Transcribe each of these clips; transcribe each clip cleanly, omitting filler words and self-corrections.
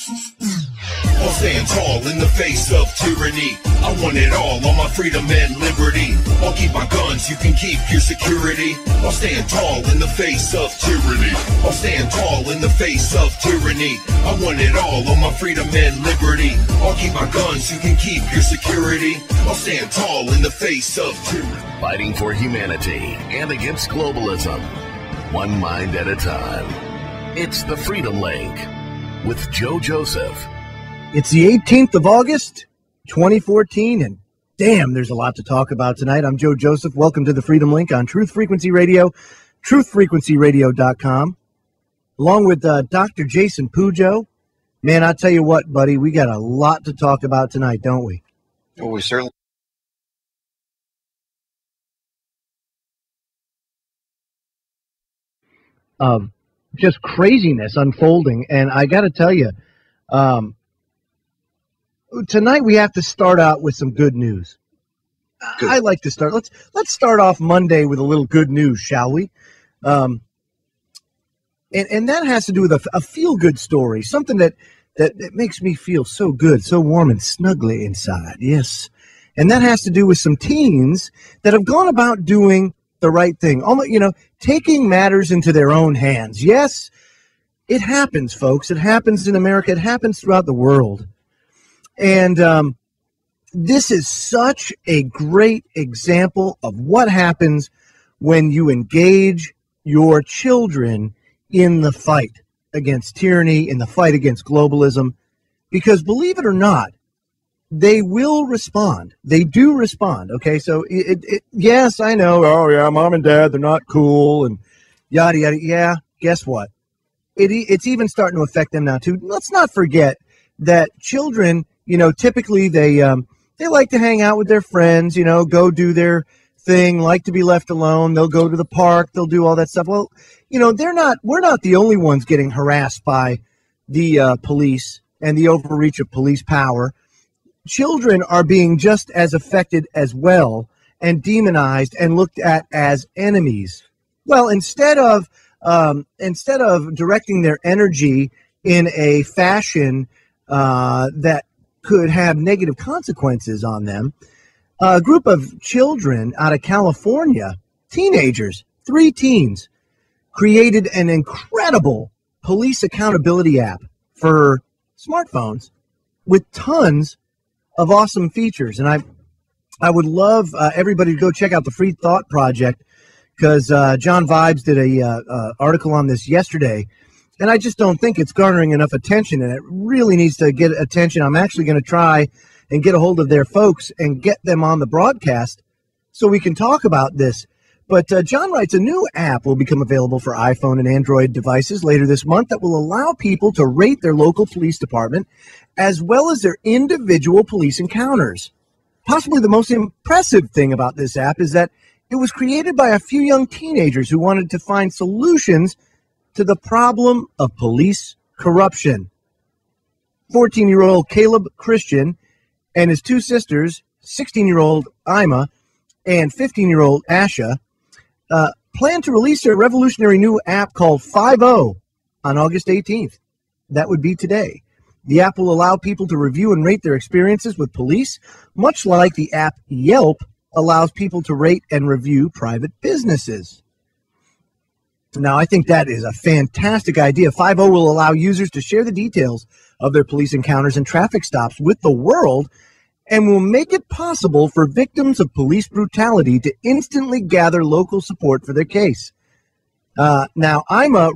I'll stand tall in the face of tyranny. I want it all my freedom and liberty. I'll keep my guns, you can keep your security. I'll stand tall in the face of tyranny. I'll stand tall in the face of tyranny. I want it all my freedom and liberty. I'll keep my guns, you can keep your security. I'll stand tall in the face of tyranny. Fighting for humanity and against globalism. One mind at a time. It's the Freedom Link with Joe Joseph. It's the 18th of August, 2014, and damn, there's a lot to talk about tonight. I'm Joe Joseph. Welcome to the Freedom Link on Truth Frequency Radio, truthfrequencyradio.com, along with Dr. Jason Pujo. Man, I tell you what, buddy, we got a lot to talk about tonight, don't we? Well, we certainly. Just craziness unfolding, and I got to tell you, tonight we have to start out with some good news. Good. I like to start. Let's start off Monday with a little good news, shall we? And that has to do with a feel-good story, something that makes me feel so good, so warm and snuggly inside. Yes, and that has to do with some teens that have gone about doing the right thing, almost, taking matters into their own hands. Yes, it happens, folks. It happens in America. It happens throughout the world. And this is such a great example of what happens when you engage your children in the fight against tyranny, in the fight against globalism, because believe it or not, they will respond. They do respond. Okay, so yes, I know. Oh yeah, mom and dad, they're not cool and yada yada. Yeah, guess what? It's even starting to affect them now too. Let's not forget that children, typically they like to hang out with their friends, go do their thing, like to be left alone. They'll go to the park. They'll do all that stuff. Well, we're not the only ones getting harassed by the police and the overreach of police power. Children are being just as affected as well and demonized and looked at as enemies. Well, instead of directing their energy in a fashion that could have negative consequences on them, a group of children out of California, teenagers, 3 teens, created an incredible police accountability app for smartphones with tons of awesome features. And I would love everybody to go check out the Free Thought Project, because John Vibes did a article on this yesterday, and I just don't think it's garnering enough attention, and it really needs to get attention. I'm actually going to try and get a hold of their folks and get them on the broadcast so we can talk about this. But John writes, a new app will become available for iPhone and Android devices later this month that will allow people to rate their local police department as well as their individual police encounters. Possibly the most impressive thing about this app is that it was created by a few young teenagers who wanted to find solutions to the problem of police corruption. 14-year-old Caleb Christian and his 2 sisters, 16-year-old Ima and 15-year-old Asha, plan to release a revolutionary new app called 5-0 on August 18th. That would be today. The app will allow people to review and rate their experiences with police, much like the app Yelp allows people to rate and review private businesses. Now, I think that is a fantastic idea. 5-0 will allow users to share the details of their police encounters and traffic stops with the world, and will make it possible for victims of police brutality to instantly gather local support for their case. Now, Ima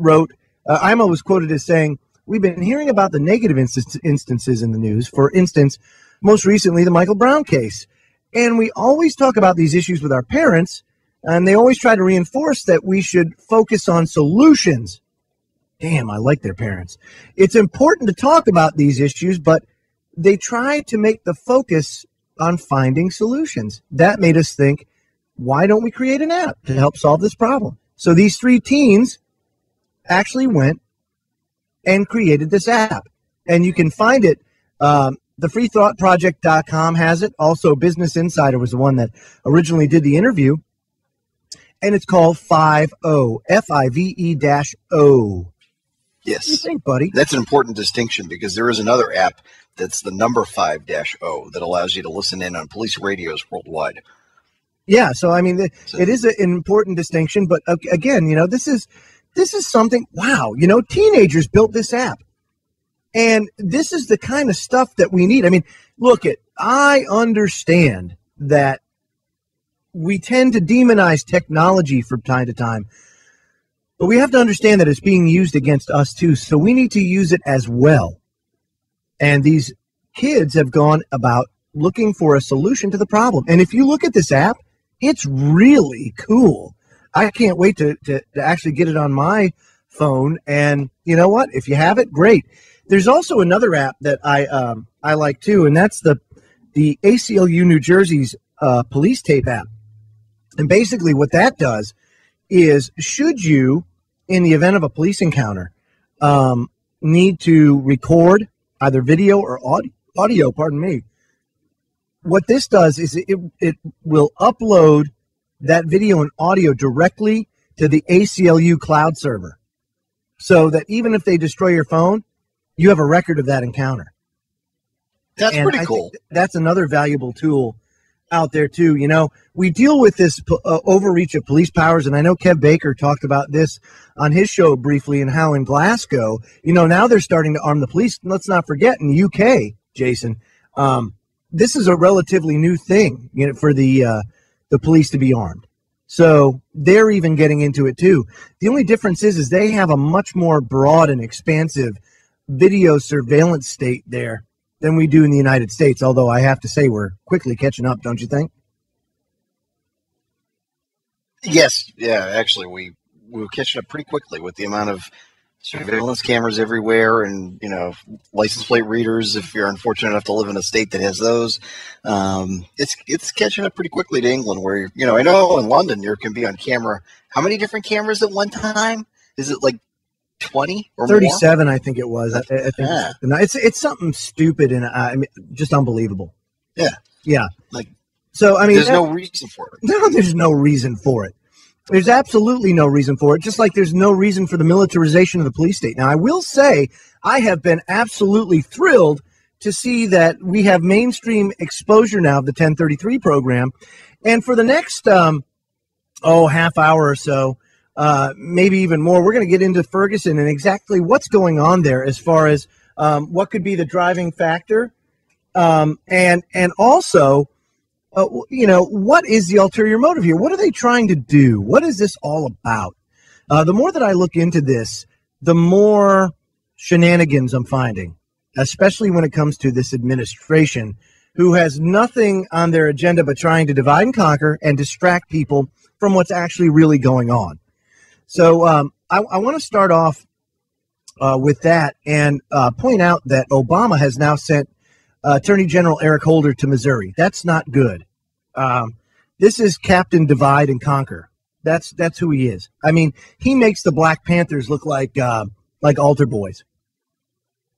was quoted as saying, "We've been hearing about the negative instances in the news. For instance, most recently, the Michael Brown case. And we always talk about these issues with our parents, and they always try to reinforce that we should focus on solutions." Damn, I like their parents. It's important to talk about these issues, but they try to make the focus on finding solutions. That made us think, why don't we create an app to help solve this problem? So these 3 teens actually went and created this app. And you can find it. The freethoughtproject.com has it. Also, Business Insider was the one that originally did the interview. And it's called 5-0, F-I-V-E-O. Yes. What do you think, buddy? That's an important distinction because there is another app that's the number 5-0 that allows you to listen in on police radios worldwide. Yeah, so I mean, it is an important distinction, but again, this is something. Wow, teenagers built this app, and this is the kind of stuff that we need. I mean, I understand that we tend to demonize technology from time to time, but we have to understand that it's being used against us too. So we need to use it as well. And these kids have gone about looking for a solution to the problem. And if you look at this app, it's really cool. I can't wait to actually get it on my phone. And you know what? If you have it, great. There's also another app that I like too, and that's the ACLU New Jersey's police tape app. And basically what that does is, should you, in the event of a police encounter, need to record either video or audio, what this does is it will upload that video and audio directly to the ACLU cloud server, so that even if they destroy your phone, you have a record of that encounter. That's pretty cool. That's another valuable tool out there too. We deal with this overreach of police powers, and I know Kev Baker talked about this on his show briefly, and how in Glasgow, now they're starting to arm the police. Let's not forget, in the UK, Jason, this is a relatively new thing, for the police to be armed. So they're even getting into it too. The only difference is they have a much more broad and expansive video surveillance state there than we do in the United States. Although I have to say, we're quickly catching up, don't you think? Yes. Yeah, actually, we were catching up pretty quickly with the amount of surveillance cameras everywhere, and license plate readers, if you're unfortunate enough to live in a state that has those. It's catching up pretty quickly to England, where I know in London there can be on camera how many different cameras at one time? Is it like 20 or 37 more? I think it was. I think it's something stupid, and I mean, just unbelievable. Yeah. So I mean, there's no reason for it. No, there's no reason for it. There's absolutely no reason for it, just like there's no reason for the militarization of the police state. Now, I will say I have been absolutely thrilled to see that we have mainstream exposure now of the 1033 program. And for the next, half hour or so, maybe even more, we're going to get into Ferguson and exactly what's going on there as far as what could be the driving factor. And also, what is the ulterior motive here? What are they trying to do? What is this all about? The more that I look into this, the more shenanigans I'm finding, especially when it comes to this administration, who has nothing on their agenda but trying to divide and conquer and distract people from what's actually really going on. So I want to start off with that and point out that Obama has now sent Attorney General Eric Holder to Missouri. That's not good. This is Captain Divide and Conquer. That's who he is. I mean, he makes the Black Panthers look like altar boys.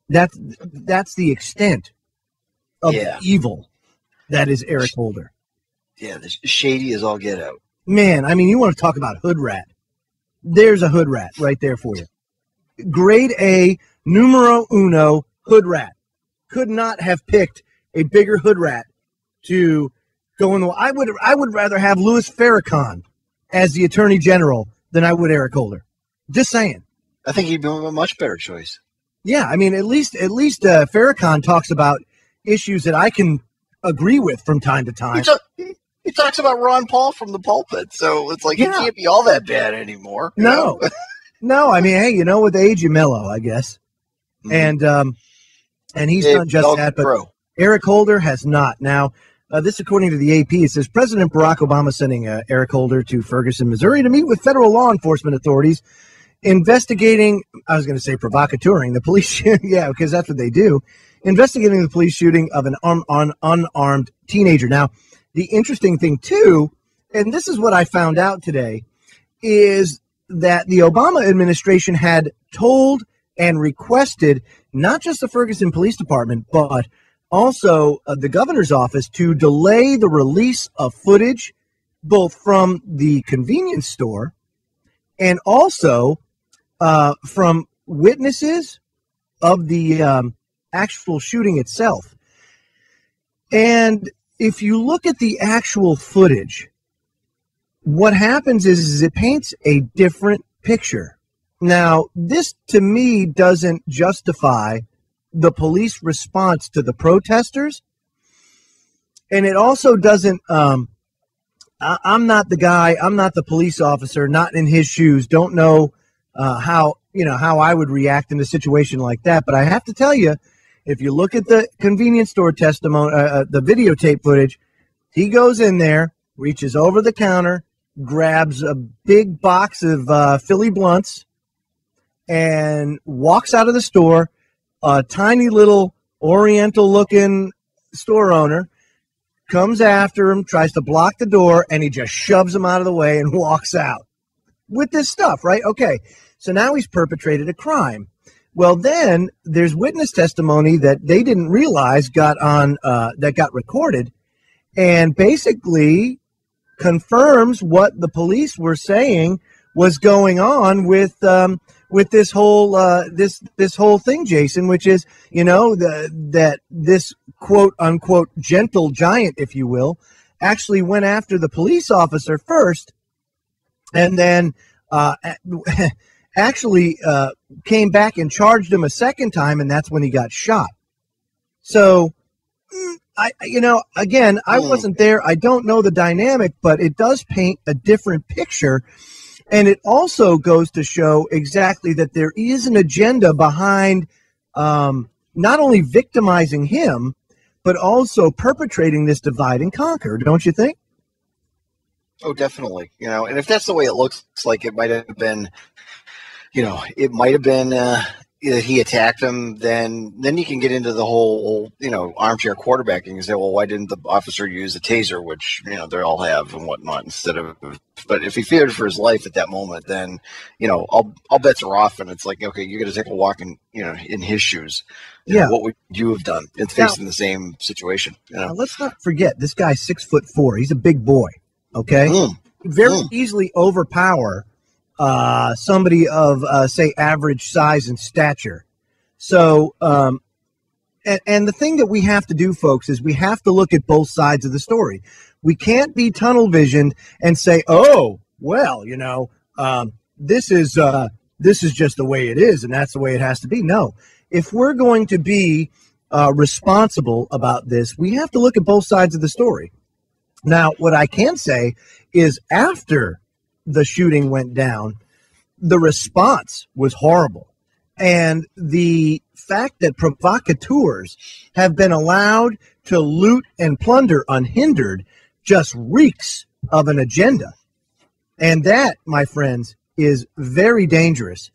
That's the extent of evil that is Eric Holder. Yeah, the shady as all get out. Man, I mean, you want to talk about hood rat. There's a hood rat right there for you. Grade A, numero uno, hood rat. Could not have picked a bigger hood rat to go in the. I would rather have Louis Farrakhan as the Attorney General than I would Eric Holder. Just saying. I think he'd be a much better choice. Yeah, I mean, at least Farrakhan talks about issues that I can agree with from time to time. He talks about Ron Paul from the pulpit, so it's like he can't be all that bad anymore. No, no. I mean, hey, with age you mellow, I guess. Mm-hmm. And he's done just that, but Eric Holder has not. Now, this, according to the AP, it says President Barack Obama sending Eric Holder to Ferguson, Missouri, to meet with federal law enforcement authorities investigating. I was going to say provocateuring the police. Yeah, because that's what they do. Investigating the police shooting of an unarmed teenager. Now, the interesting thing too, and this is what I found out today, is that the Obama administration had told and requested not just the Ferguson Police Department, but also the governor's office to delay the release of footage, both from the convenience store and also from witnesses of the actual shooting itself. And if you look at the actual footage, what happens is it paints a different picture. Now, this to me doesn't justify the police response to the protesters. And it also doesn't, I'm not the guy, I'm not the police officer, not in his shoes, don't know how I would react in a situation like that. But I have to tell you, if you look at the convenience store testimony, the videotape footage, he goes in there, reaches over the counter, grabs a big box of Philly Blunts, and walks out of the store. A tiny little Oriental-looking store owner comes after him, tries to block the door, and he just shoves him out of the way and walks out with this stuff, right? Okay, so now he's perpetrated a crime. Well, then there's witness testimony that they didn't realize got recorded, and basically confirms what the police were saying was going on with this whole this whole thing, Jason, which is, that this quote unquote gentle giant, if you will, actually went after the police officer first, and then actually came back and charged him a second time, and that's when he got shot. So I wasn't there. I don't know the dynamic, but it does paint a different picture. And it also goes to show exactly that there is an agenda behind not only victimizing him, but also perpetrating this divide and conquer. Don't you think? Oh, definitely. And if that's the way it looks like, it might have been, he attacked him, then you can get into the whole, armchair quarterbacking and say, well, why didn't the officer use a taser, which, they all have and whatnot, but if he feared for his life at that moment, then, all bets are off, and it's like, okay, you're going to take a walk in his shoes. Yeah. What would you have done in facing the same situation? Let's not forget, this guy's 6'4". He's a big boy. Okay. Very easily overpower somebody of, say, average size and stature. So, and the thing that we have to do, folks, is we have to look at both sides of the story. We can't be tunnel visioned and say, oh, well, this is just the way it is, and that's the way it has to be. No, if we're going to be responsible about this, we have to look at both sides of the story. Now, what I can say is after the shooting went down, the response was horrible. And the fact that provocateurs have been allowed to loot and plunder unhindered just reeks of an agenda. And that, my friends, is very dangerous,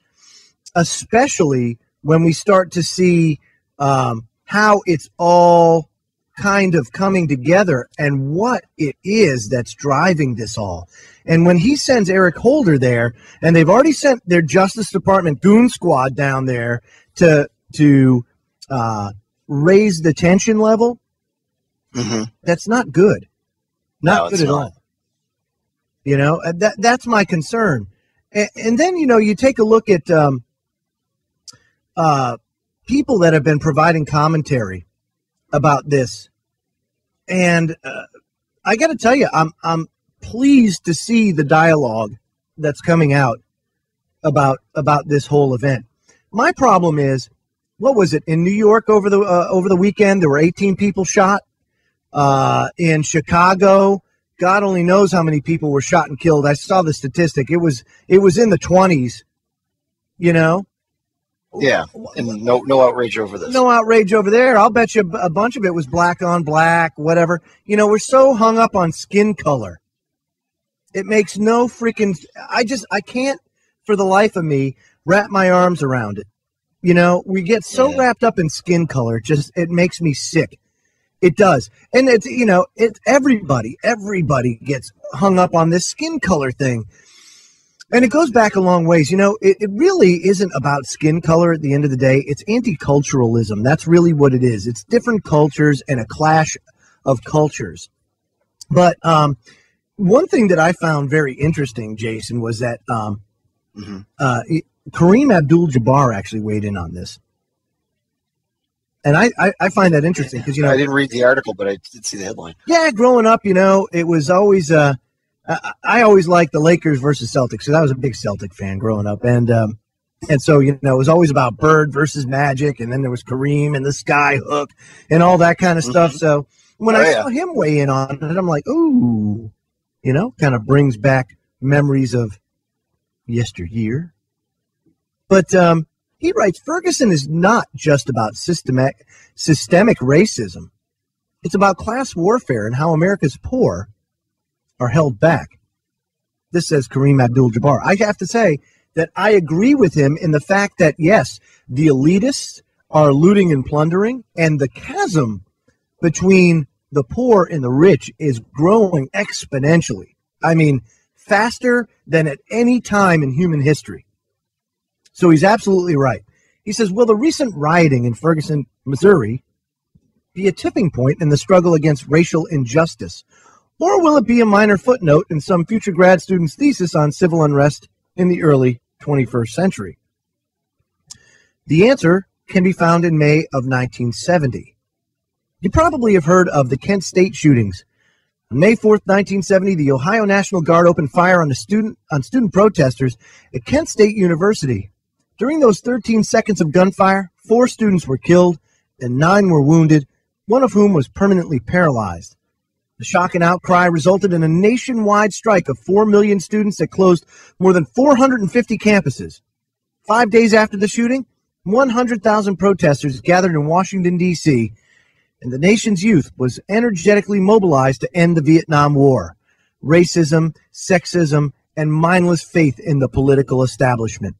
especially when we start to see how it's all kind of coming together and what it is that's driving this all. And when he sends Eric Holder there, and they've already sent their Justice Department goon squad down there to raise the tension level, that's not good. Not good at all. That's my concern. And then, you take a look at people that have been providing commentary about this, and I got to tell you, I'm pleased to see the dialogue that's coming out about this whole event. My problem is, what was it in New York over the weekend? There were 18 people shot. In Chicago, God only knows how many people were shot and killed. I saw the statistic. It was in the 20s. Yeah, and no outrage over this. No outrage over there. I'll bet you a bunch of it was black on black, whatever. We're so hung up on skin color. It makes no freaking. I can't, for the life of me, wrap my arms around it. We get so wrapped up in skin color, it makes me sick. It does. And it's everybody gets hung up on this skin color thing. And it goes back a long ways. It really isn't about skin color at the end of the day. It's anti-culturalism. That's really what it is. It's different cultures and a clash of cultures. But one thing that I found very interesting, Jason, was that Kareem Abdul-Jabbar actually weighed in on this. And I find that interesting because, I didn't read the article, but I did see the headline. Yeah, growing up, it was always I always liked the Lakers versus Celtics. So I was a big Celtic fan growing up. And so, it was always about Bird versus Magic. And then there was Kareem and the Sky Hook and all that kind of stuff. So when I saw him weigh in on it, I'm like, ooh, kind of brings back memories of yesteryear. But he writes, Ferguson is not just about systemic racism. It's about class warfare and how America's poor are held back. This says Kareem Abdul-Jabbar. I have to say that I agree with him in the fact that, yes, the elitists are looting and plundering, and the chasm between the poor and the rich is growing exponentially. I mean, faster than at any time in human history. So he's absolutely right. He says, will the recent rioting in Ferguson, Missouri, be a tipping point in the struggle against racial injustice? Or will it be a minor footnote in some future grad student's thesis on civil unrest in the early 21st century? The answer can be found in May of 1970. You probably have heard of the Kent State shootings. On May 4th, 1970, the Ohio National Guard opened fire on student protesters at Kent State University. During those 13 seconds of gunfire, 4 students were killed and 9 were wounded, one of whom was permanently paralyzed. The shock and outcry resulted in a nationwide strike of 4 million students that closed more than 450 campuses. 5 days after the shooting, 100,000 protesters gathered in Washington, D.C., and the nation's youth was energetically mobilized to end the Vietnam War. Racism, sexism, and mindless faith in the political establishment.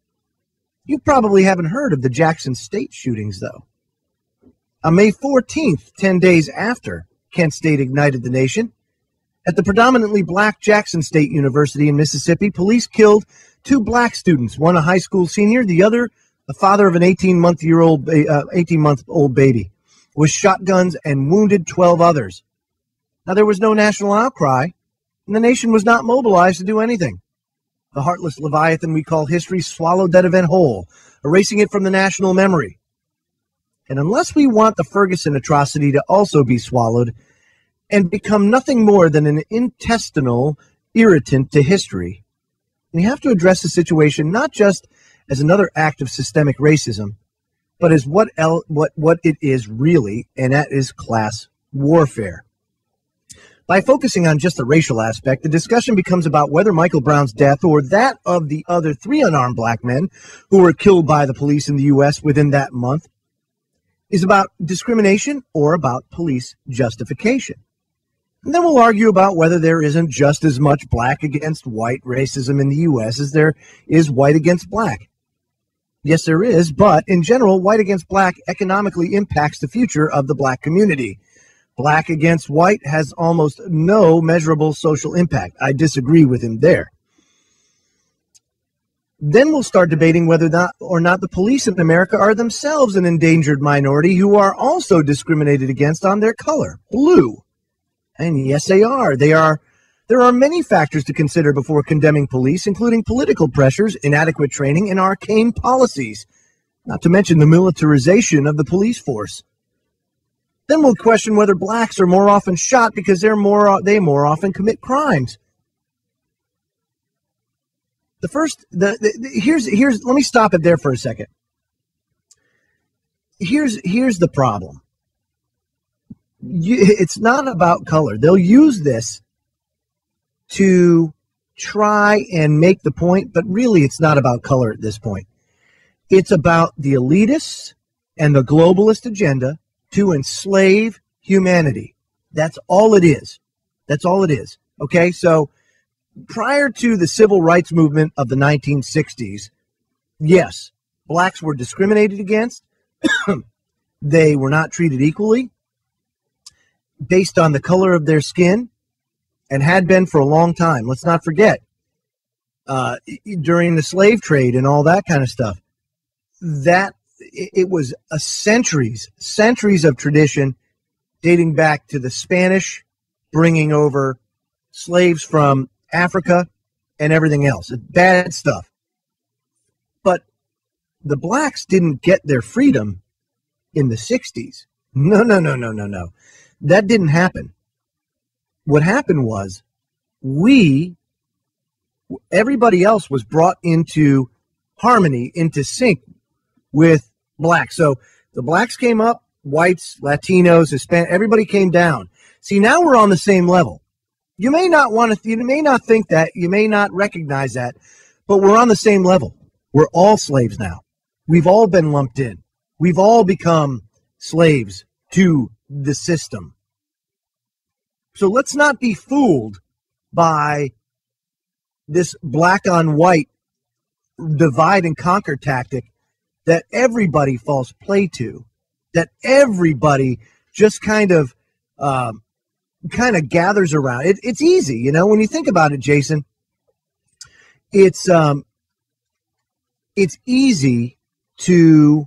You probably haven't heard of the Jackson State shootings, though. On May 14th, 10 days after Kent State ignited the nation, at the predominantly black Jackson State University in Mississippi, police killed 2 black students, one a high school senior, the other the father of an 18-month-old baby, with shotguns and wounded 12 others. Now, there was no national outcry, and the nation was not mobilized to do anything. The heartless Leviathan we call history swallowed that event whole, erasing it from the national memory. And unless we want the Ferguson atrocity to also be swallowed and become nothing more than an intestinal irritant to history, we have to address the situation not just as another act of systemic racism, but as what it is really, and that is class warfare. By focusing on just the racial aspect, the discussion becomes about whether Michael Brown's death or that of the other 3 unarmed black men who were killed by the police in the U.S. within that month is about discrimination or about police justification. And then we'll argue about whether there isn't just as much black against white racism in the U.S. as there is white against black. Yes, there is, but in general, white against black economically impacts the future of the black community. Black against white has almost no measurable social impact. I disagree with him there. Then we'll start debating whether or not the police in America are themselves an endangered minority who are also discriminated against on their color, blue. And yes, they are. There are many factors to consider before condemning police, including political pressures, inadequate training, and arcane policies, not to mention the militarization of the police force. Then we'll question whether blacks are more often shot because they more often commit crimes. Here's let me stop it there for a second. Here's the problem. It's not about color. They'll use this to try and make the point, but really it's not about color at this point. It's about the elitists and the globalist agenda to enslave humanity. That's all it is. That's all it is. Okay, so prior to the civil rights movement of the 1960s, yes, blacks were discriminated against. They were not treated equally based on the color of their skin, and had been for a long time. Let's not forget, during the slave trade and all that kind of stuff, that it was a centuries of tradition dating back to the Spanish bringing over slaves from Africa and everything else. Bad stuff. But the blacks didn't get their freedom in the 60s. No. That didn't happen. What happened was everybody else was brought into harmony, into sync with blacks. So the blacks came up, whites, Latinos, Hispanic, everybody came down. See, now we're on the same level. You may not think that, you may not recognize that, but we're on the same level. We're all slaves now. We've all been lumped in. We've all become slaves to the system. So let's not be fooled by this black on white divide and conquer tactic that everybody falls prey to, that everybody just kind of gathers around. It's easy, when you think about it, Jason. It's easy to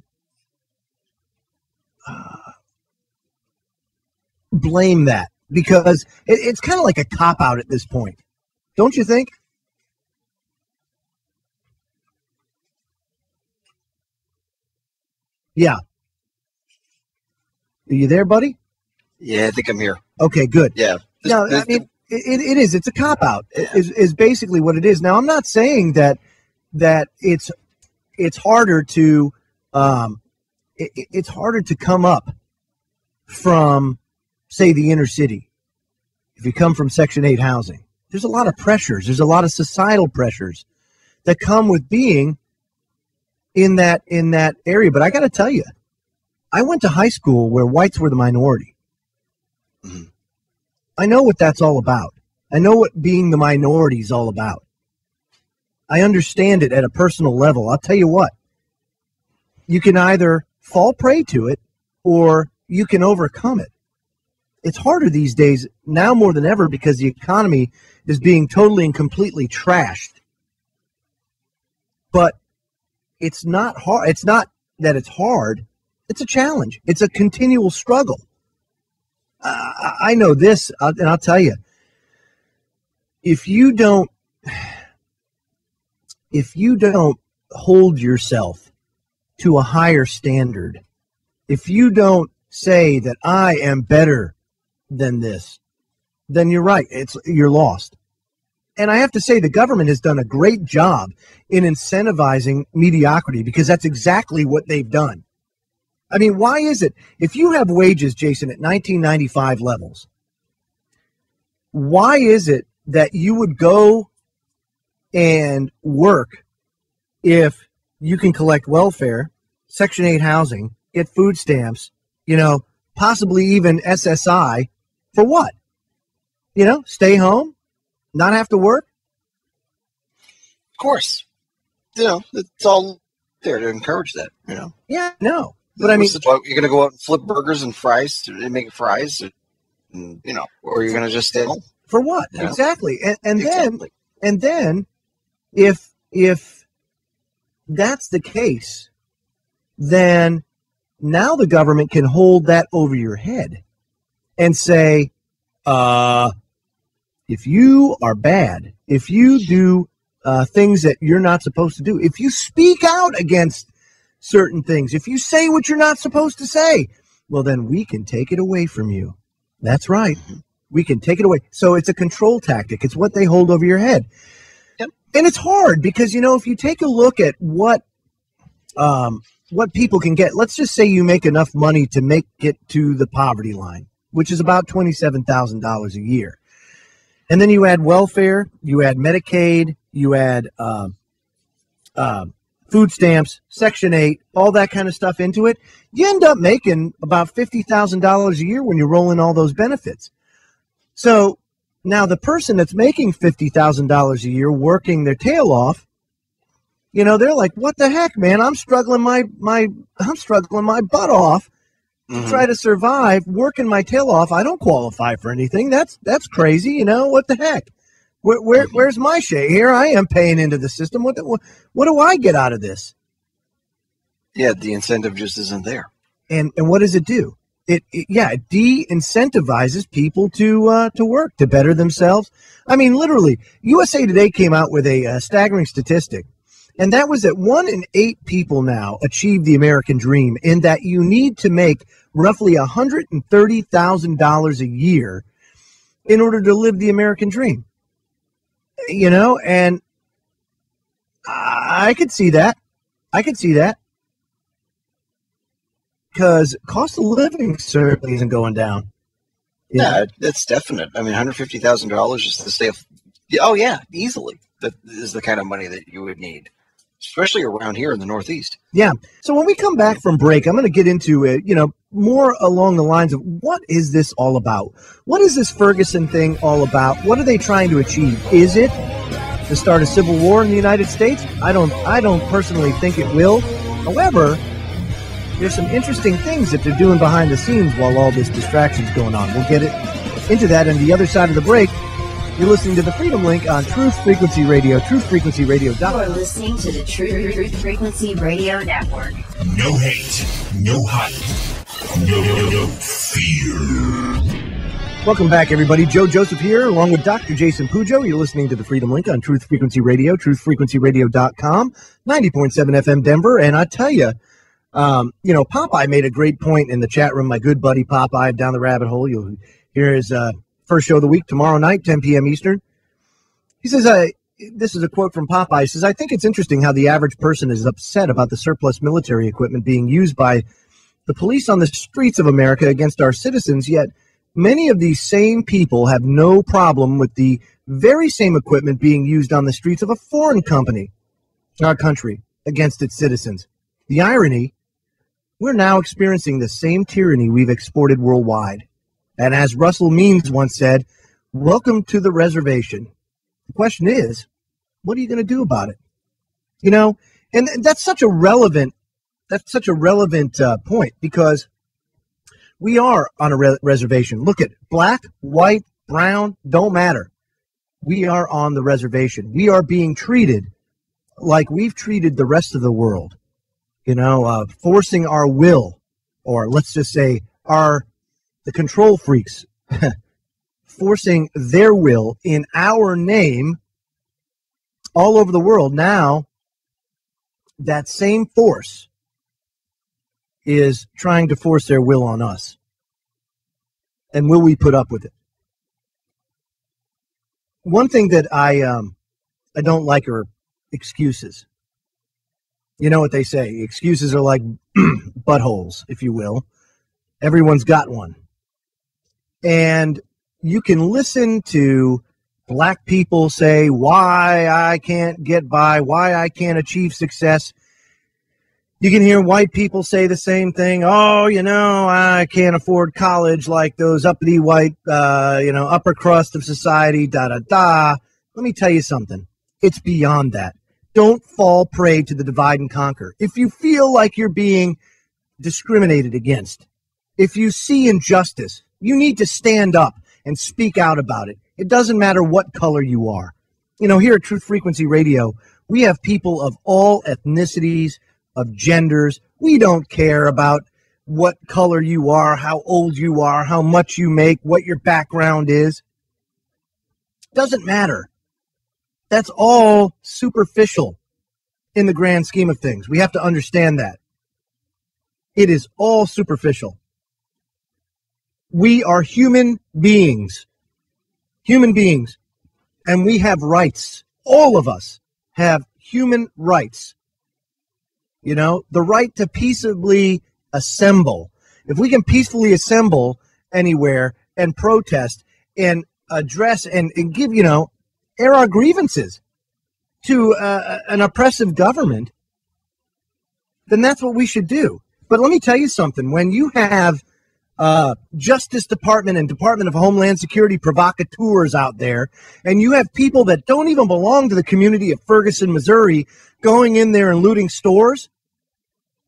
blame that because it's kind of like a cop-out at this point. Don't you think? Yeah. Are you there, buddy? Yeah, I think I'm here. Okay, good. Yeah. I mean, it is. It's a cop-out is basically what it is. Now, I'm not saying that it's harder to it's harder to come up from, say, the inner city. If you come from Section 8 housing, there's a lot of pressures. There's a lot of societal pressures that come with being in that area. But I got to tell you, I went to high school where whites were the minority. Mm-hmm. I know what that's all about. I know what being the minority is all about. I understand it at a personal level. I'll tell you what, you can either fall prey to it or you can overcome it. It's harder these days now more than ever because the economy is being totally and completely trashed. But it's not hard. It's not that it's hard. It's a challenge. It's a continual struggle. I know this, and I'll tell you, if you don't hold yourself to a higher standard, if you don't say that I am better than this, then you're right. You're lost. And I have to say the government has done a great job in incentivizing mediocrity because that's exactly what they've done. I mean, why is it if you have wages, Jason, at 1995 levels, why is it that you would go and work if you can collect welfare, Section 8 housing, get food stamps, possibly even SSI, for what? Stay home, not have to work? Of course. It's all there to encourage that, Yeah, no. But I mean, you're going to go out and flip burgers and fries and make fries, and, or you're going to just stay home. For what? Exactly. And then if that's the case, then now the government can hold that over your head and say, if you are bad, if you do things that you're not supposed to do, if you speak out against certain things, if you say what you're not supposed to say, well, then we can take it away from you. That's right. We can take it away. So it's a control tactic. It's what they hold over your head. Yep. And it's hard because, if you take a look at what people can get, let's just say you make enough money to make it to the poverty line, which is about $27,000 a year. And then you add welfare, you add Medicaid, you add food stamps, Section 8, all that kind of stuff into it. You end up making about $50,000 a year when you roll in all those benefits. So now the person that's making $50,000 a year working their tail off, they're like, what the heck, man? I'm struggling my butt off to try to survive, working my tail off. I don't qualify for anything. That's crazy. What the heck? Where's my share? Here I am paying into the system. What do I get out of this? Yeah, the incentive just isn't there. And what does it do? It de-incentivizes people to work, to better themselves. I mean, literally, USA Today came out with a staggering statistic, And that was that 1 in 8 people now achieve the American dream, in that you need to make roughly $130,000 a year in order to live the American dream. And I could see that. Because cost of living certainly isn't going down. Yeah, that's definite. I mean, $150,000 just to stay. Oh yeah, easily. That is the kind of money that you would need, especially around here in the Northeast. Yeah. So when we come back from break, I'm going to get into it, more along the lines of what is this all about? What is this Ferguson thing all about? What are they trying to achieve? Is it to start a civil war in the United States? I don't personally think it will. However, there's some interesting things that they're doing behind the scenes while all this distraction's going on. We'll get into that on the other side of the break. You're listening to the Freedom Link on Truth Frequency Radio, truthfrequencyradio.com. You're listening to the Truth Frequency Radio Network. No hate, no hype, no fear. Welcome back, everybody. Joe Joseph here, along with Dr. Jason Pujo. You're listening to the Freedom Link on Truth Frequency Radio, truthfrequencyradio.com, 90.7 FM Denver. And I tell you, Popeye made a great point in the chat room. My good buddy Popeye down the rabbit hole. You'll hear his first show of the week tomorrow night, 10 p.m. Eastern. He says, this is a quote from Popeye. He says, I think it's interesting how the average person is upset about the surplus military equipment being used by the police on the streets of America against our citizens, yet many of these same people have no problem with the very same equipment being used on the streets of a foreign country against its citizens. The irony, we're now experiencing the same tyranny we've exported worldwide. And as Russell Means once said, welcome to the reservation. The question is, what are you going to do about it? And that's such a relevant point, because we are on a reservation. Look at black, white, brown, don't matter. We are on the reservation. We are being treated like we've treated the rest of the world, forcing our will, or let's just say the control freaks, forcing their will in our name all over the world. Now, that same force is trying to force their will on us. And will we put up with it? One thing that I don't like are excuses. You know what they say? Excuses are like buttholes, if you will. Everyone's got one. And you can listen to black people say why I can't get by, why I can't achieve success. You can hear white people say the same thing. Oh, I can't afford college like those uppity white, upper crust of society, da-da-da. Let me tell you something. It's beyond that. Don't fall prey to the divide and conquer. If you feel like you're being discriminated against, if you see injustice, you need to stand up and speak out about it. It doesn't matter what color you are. Here at Truth Frequency Radio, we have people of all ethnicities, of genders. We don't care about what color you are, how old you are, how much you make, what your background is. Doesn't matter. That's all superficial in the grand scheme of things. We have to understand that. It is all superficial. We are human beings, and we have rights. All of us have human rights. The right to peaceably assemble. If we can peacefully assemble anywhere and protest and address and give, air our grievances to an oppressive government, then that's what we should do. But let me tell you something. When you have Justice Department and Department of Homeland Security provocateurs out there, and you have people that don't even belong to the community of Ferguson, Missouri, going in there and looting stores,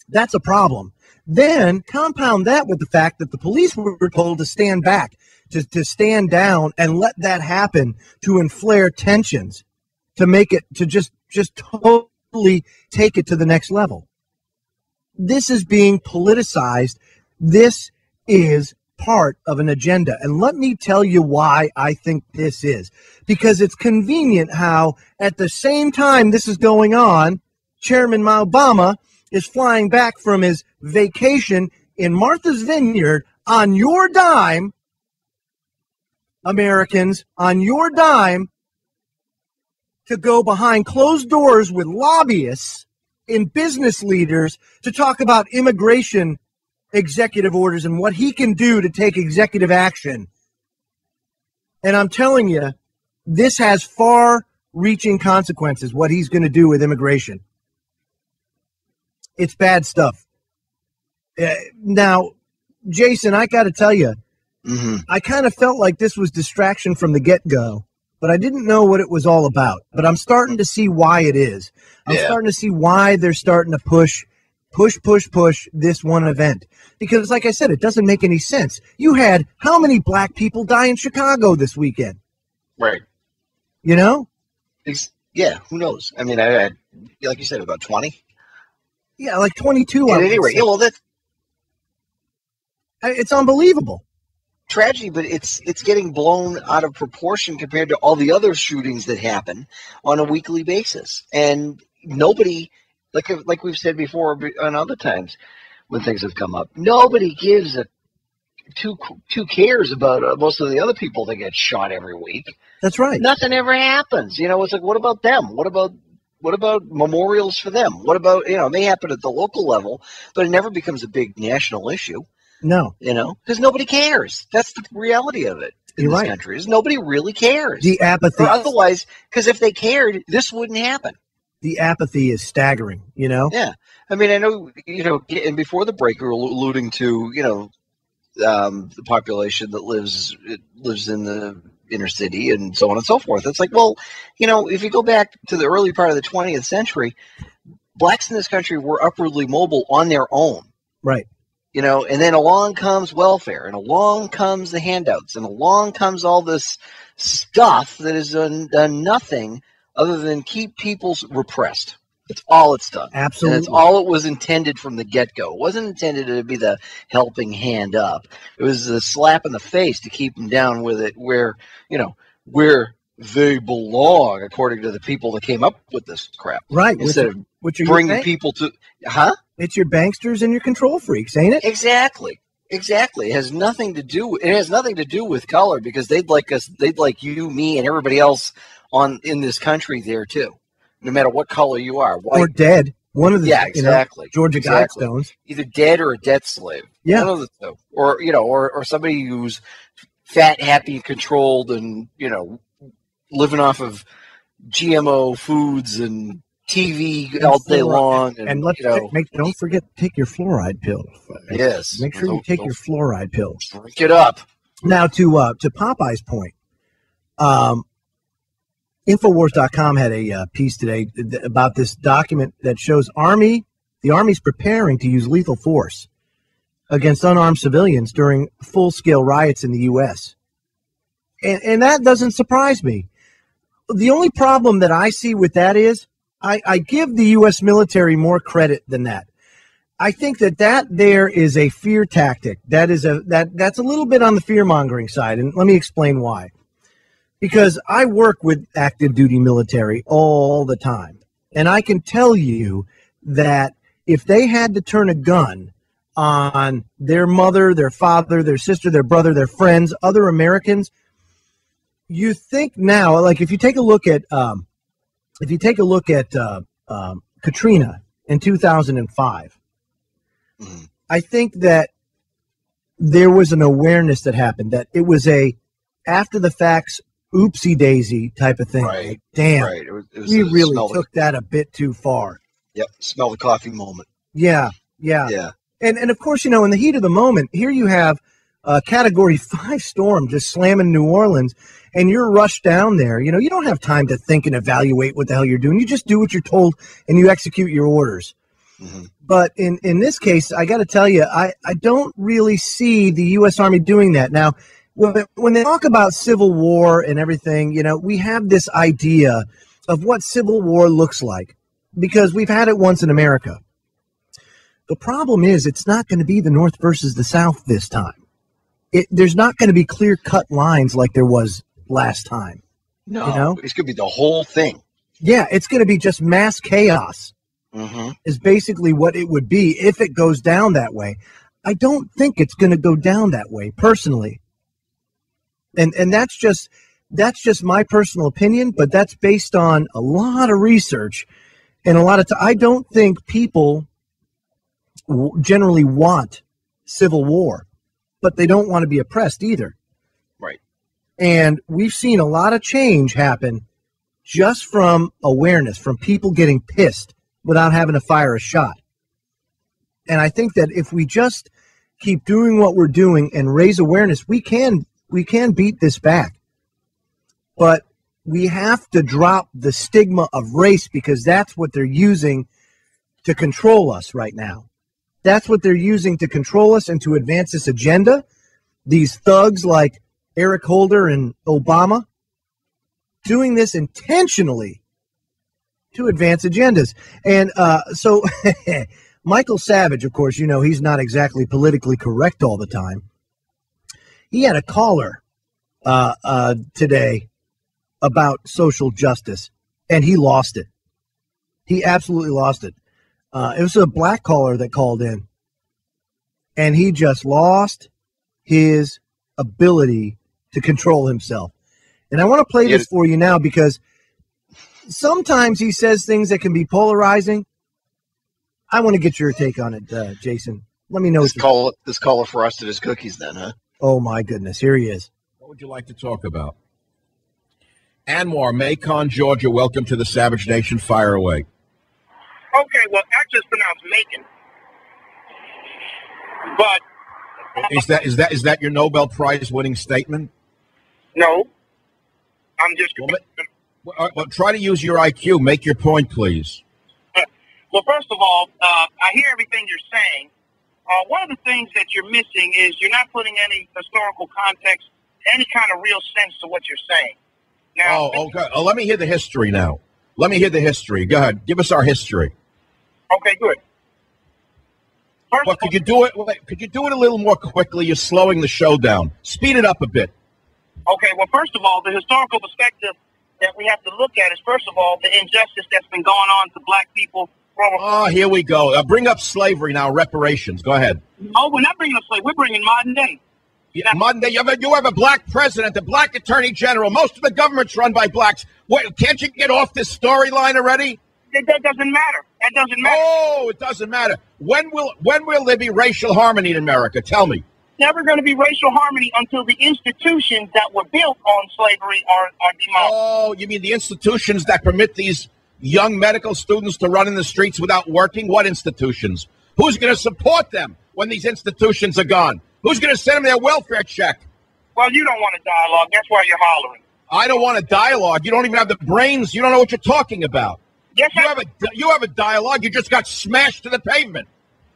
that's a problem. Then compound that with the fact that the police were told to stand back, to stand down and let that happen, to inflare tensions, to make it, to just totally take it to the next level. This is being politicized. This is part of an agenda. And let me tell you why I think this is. Because it's convenient how at the same time this is going on, Chairman Obama is flying back from his vacation in Martha's Vineyard on your dime, Americans, on your dime, to go behind closed doors with lobbyists and business leaders to talk about immigration executive orders and what he can do to take executive action. And I'm telling you, this has far-reaching consequences, what he's going to do with immigration. It's bad stuff. Now, Jason, I got to tell you, I kind of felt like this was distraction from the get-go, but I didn't know what it was all about. But I'm starting to see why it is. I'm starting to see why they're starting to push this one event. Because, like I said, it doesn't make any sense. You had how many black people die in Chicago this weekend? Right. You know? Yeah, who knows? I mean, I had, like you said, about 20. Yeah, like 22. At any rate, well, that's it's unbelievable. Tragedy, but it's getting blown out of proportion compared to all the other shootings that happen on a weekly basis. And nobody, like we've said before on other times when things have come up, nobody gives a two cares about most of the other people that get shot every week. That's right. Nothing ever happens. You know, it's like, what about them? What about memorials for them? What about, it may happen at the local level, but it never becomes a big national issue. No. Because nobody cares. That's the reality of it in this country, is nobody really cares. The apathy. Or otherwise, because if they cared, this wouldn't happen. The apathy is staggering, Yeah. I mean, I know, and before the break, we were alluding to, the population that lives in the inner city and so on and so forth. It's like, well, if you go back to the early part of the 20th century, blacks in this country were upwardly mobile on their own. Right. And then along comes welfare, and along comes the handouts, and along comes all this stuff that has done nothing other than keep people repressed. That's all it's done. Absolutely. And that's all it was intended from the get-go. It wasn't intended to be the helping hand up. It was a slap in the face to keep them down with it where they belong, according to the people that came up with this crap. Right. Instead of bringing people to... Huh? It's your banksters and your control freaks, ain't it? Exactly. It has nothing to do with color, because they'd like you, me, and everybody else in this country there too. No matter what color you are. White, or dead. One of the exactly. Georgia Guidestones. Either dead or a debt slave. Yeah. One of the two. Or somebody who's fat, happy, controlled, and living off of GMO foods and TV all day long, and don't forget to take your fluoride pill. Yes, make sure you take your fluoride pill. Drink it up. Now to Popeye's point, Infowars.com had a piece today about this document that shows the Army's preparing to use lethal force against unarmed civilians during full-scale riots in the U.S. And that doesn't surprise me. The only problem that I see with that is I give the U.S. military more credit than that. I think that there is a fear tactic. That's a little bit on the fear-mongering side, and let me explain why. Because I work with active duty military all the time, and I can tell you that if they had to turn a gun on their mother, their father, their sister, their brother, their friends, other Americans, you think now, like if you take a look at Katrina in 2005, I think that there was an awareness that happened, that it was a after the facts oopsie daisy type of thing. Right. Like, damn, right. It was we really took that a bit too far. Yep. Smell the coffee moment. Yeah. And of course, in the heat of the moment, here you have a Category 5 storm just slamming New Orleans, and you're rushed down there. You don't have time to think and evaluate what the hell you're doing. You just do what you're told and you execute your orders. Mm-hmm. But in this case, I got to tell you, I don't really see the U.S. Army doing that. Now, when they talk about civil war and everything, we have this idea of what civil war looks like because we've had it once in America. The problem is it's not going to be the North versus the South this time. There's not going to be clear-cut lines like there was last time. No, it's going to be the whole thing. Yeah, it's going to be just mass chaos. is basically what it would be if it goes down that way. I don't think it's going to go down that way, personally. And that's just my personal opinion, but that's based on a lot of research and a lot of I don't think people generally want civil war, but they don't want to be oppressed either. Right. And we've seen a lot of change happen just from awareness, from people getting pissed without having to fire a shot. And I think that if we just keep doing what we're doing and raise awareness, we can beat this back. But we have to drop the stigma of race, because that's what they're using to control us right now. That's what they're using to control us and to advance this agenda. These thugs like Eric Holder and Obama doing this intentionally to advance agendas. And so Michael Savage, of course, you know, he's not exactly politically correct all the time. He had a caller today about social justice, and he lost it. He absolutely lost it. It was a black caller that called in, and he just lost his ability to control himself. And I want to play this for you now, because sometimes he says things that can be polarizing. I want to get your take on it, Jason. Let me know. This caller frosted his cookies then, huh? Oh, my goodness. Here he is. What would you like to talk about? Anwar, Macon, Georgia. Welcome to the Savage Nation. Fire away. Okay, well, I just pronounced Macon. But is that your Nobel Prize winning statement? No. I'm just well, try to use your IQ. Make your point, please. Well, first of all, I hear everything you're saying. One of the things that you're missing is you're not putting any historical context, any kind of real sense to what you're saying. Now, okay. Oh, let me hear the history now. Let me hear the history. Go ahead. Give us our history. Okay, good. Could you do it? Could you do it a little more quickly? You're slowing the show down. Speed it up a bit. Okay. Well, first of all, the historical perspective that we have to look at is, first of all, the injustice that's been going on to black people. Oh, here we go. Bring up slavery now. Reparations. Go ahead. No, we're not bringing up slavery. We're bringing modern day. Yeah, modern day. You have a black president, a black attorney general. Most of the government's run by blacks. What, can't you get off this storyline already? That doesn't matter. That doesn't matter. Oh, it doesn't matter. When will there be racial harmony in America? Tell me. Never going to be racial harmony until the institutions that were built on slavery are demolished. Oh, you mean the institutions that permit these young medical students to run in the streets without working? What institutions? Who's going to support them when these institutions are gone? Who's going to send them their welfare check? Well, you don't want a dialogue. That's why you're hollering. I don't want a dialogue. You don't even have the brains. You don't know what you're talking about. Yes, you have a dialogue. You just got smashed to the pavement.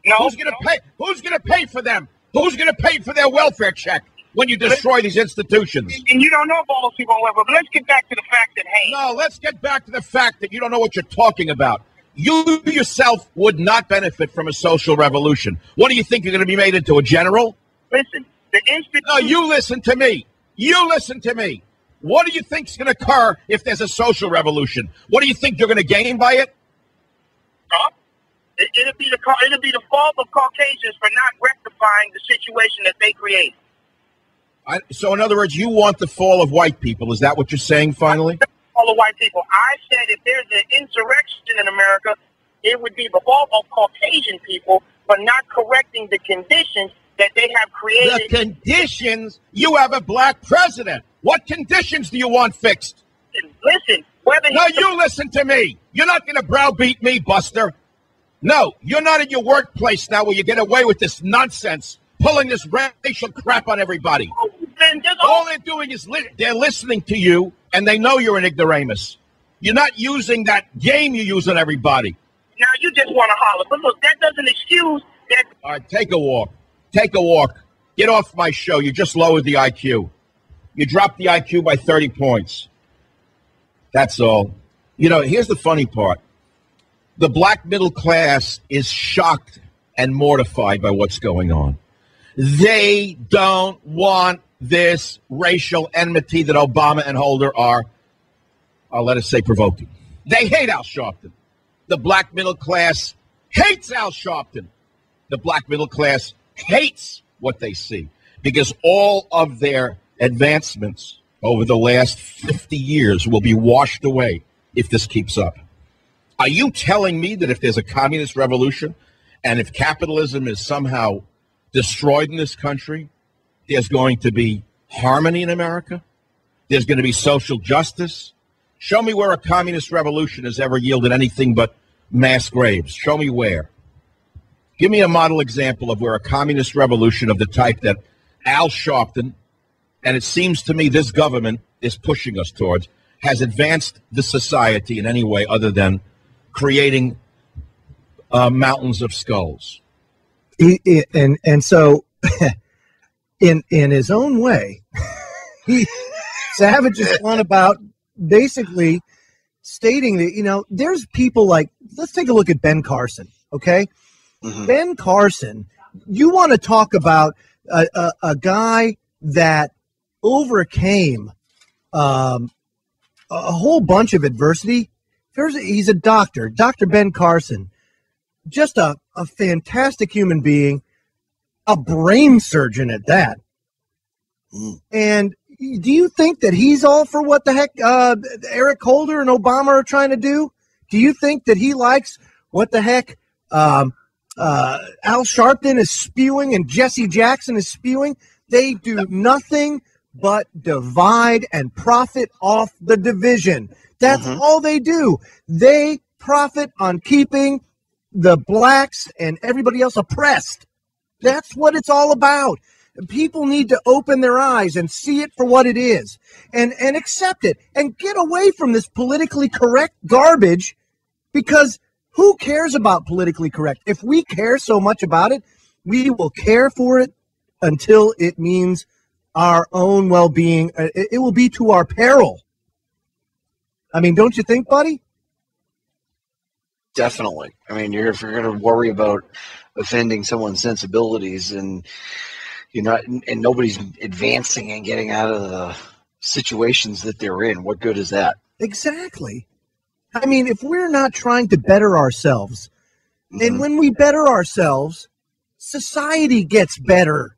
No. Who's going to pay? Who's going to pay for them? Who's going to pay for their welfare check when you destroy these institutions? And you don't know if all those people on welfare. But let's get back to the fact at hand. No, let's get back to the fact that you don't know what you're talking about. You yourself would not benefit from a social revolution. What do you think? You're going to be made into a general? Listen, the institution. No, you listen to me. You listen to me. What do you think is going to occur if there's a social revolution? What do you think you're going to gain by it? It'll be the fault of Caucasians for not rectifying the situation that they created. So, in other words, you want the fall of white people. Is that what you're saying, finally? All the white people. I said if there's an insurrection in America, it would be the fault of Caucasian people for not correcting the conditions that they have created. The conditions? You have a black president. What conditions do you want fixed? Listen, you listen to me. You're not going to browbeat me, Buster. No, you're not in your workplace now where you get away with this nonsense, pulling this racial crap on everybody. All they're doing is they're listening to you, and they know you're an ignoramus. You're not using that game you use on everybody. Now, you just want to holler. But look, that doesn't excuse that. All right, take a walk. Take a walk. Get off my show. You just lowered the IQ. You dropped the IQ by 30 points. That's all. You know, here's the funny part. The black middle class is shocked and mortified by what's going on. They don't want this racial enmity that Obama and Holder are, let us say, provoking. They hate Al Sharpton. The black middle class hates Al Sharpton. The black middle class hates what they see because all of their advancements over the last 50 years will be washed away if this keeps up. Are you telling me that if there's a communist revolution and if capitalism is somehow destroyed in this country, there's going to be harmony in America? There's going to be social justice? Show me where a communist revolution has ever yielded anything but mass graves. Show me where. Give me a model example of where a communist revolution of the type that Al Sharpton, and it seems to me this government is pushing us towards, has advanced the society in any way other than creating mountains of skulls. And so, in his own way, Savage has gone about basically stating that, there's people like, let's take a look at Ben Carson, okay? Mm-hmm. Ben Carson, you want to talk about a guy that overcame a whole bunch of adversity. He's a doctor, Dr. Ben Carson, just a fantastic human being, a brain surgeon at that. Mm. And do you think that he's all for what the heck Eric Holder and Obama are trying to do? Do you think that he likes what the heck Al Sharpton is spewing and Jesse Jackson is spewing? They do nothing but divide and profit off the division. That's all they do. They profit on keeping the blacks and everybody else oppressed. That's what it's all about. People need to open their eyes and see it for what it is and accept it and get away from this politically correct garbage, because who cares about politically correct? If we care so much about it, we will care for it until it means our own well-being. It will be to our peril. I mean, don't you think, buddy? Definitely. I mean, if you're going to worry about offending someone's sensibilities and and nobody's advancing and getting out of the situations that they're in, what good is that? Exactly. I mean, if we're not trying to better ourselves, and when we better ourselves, society gets better.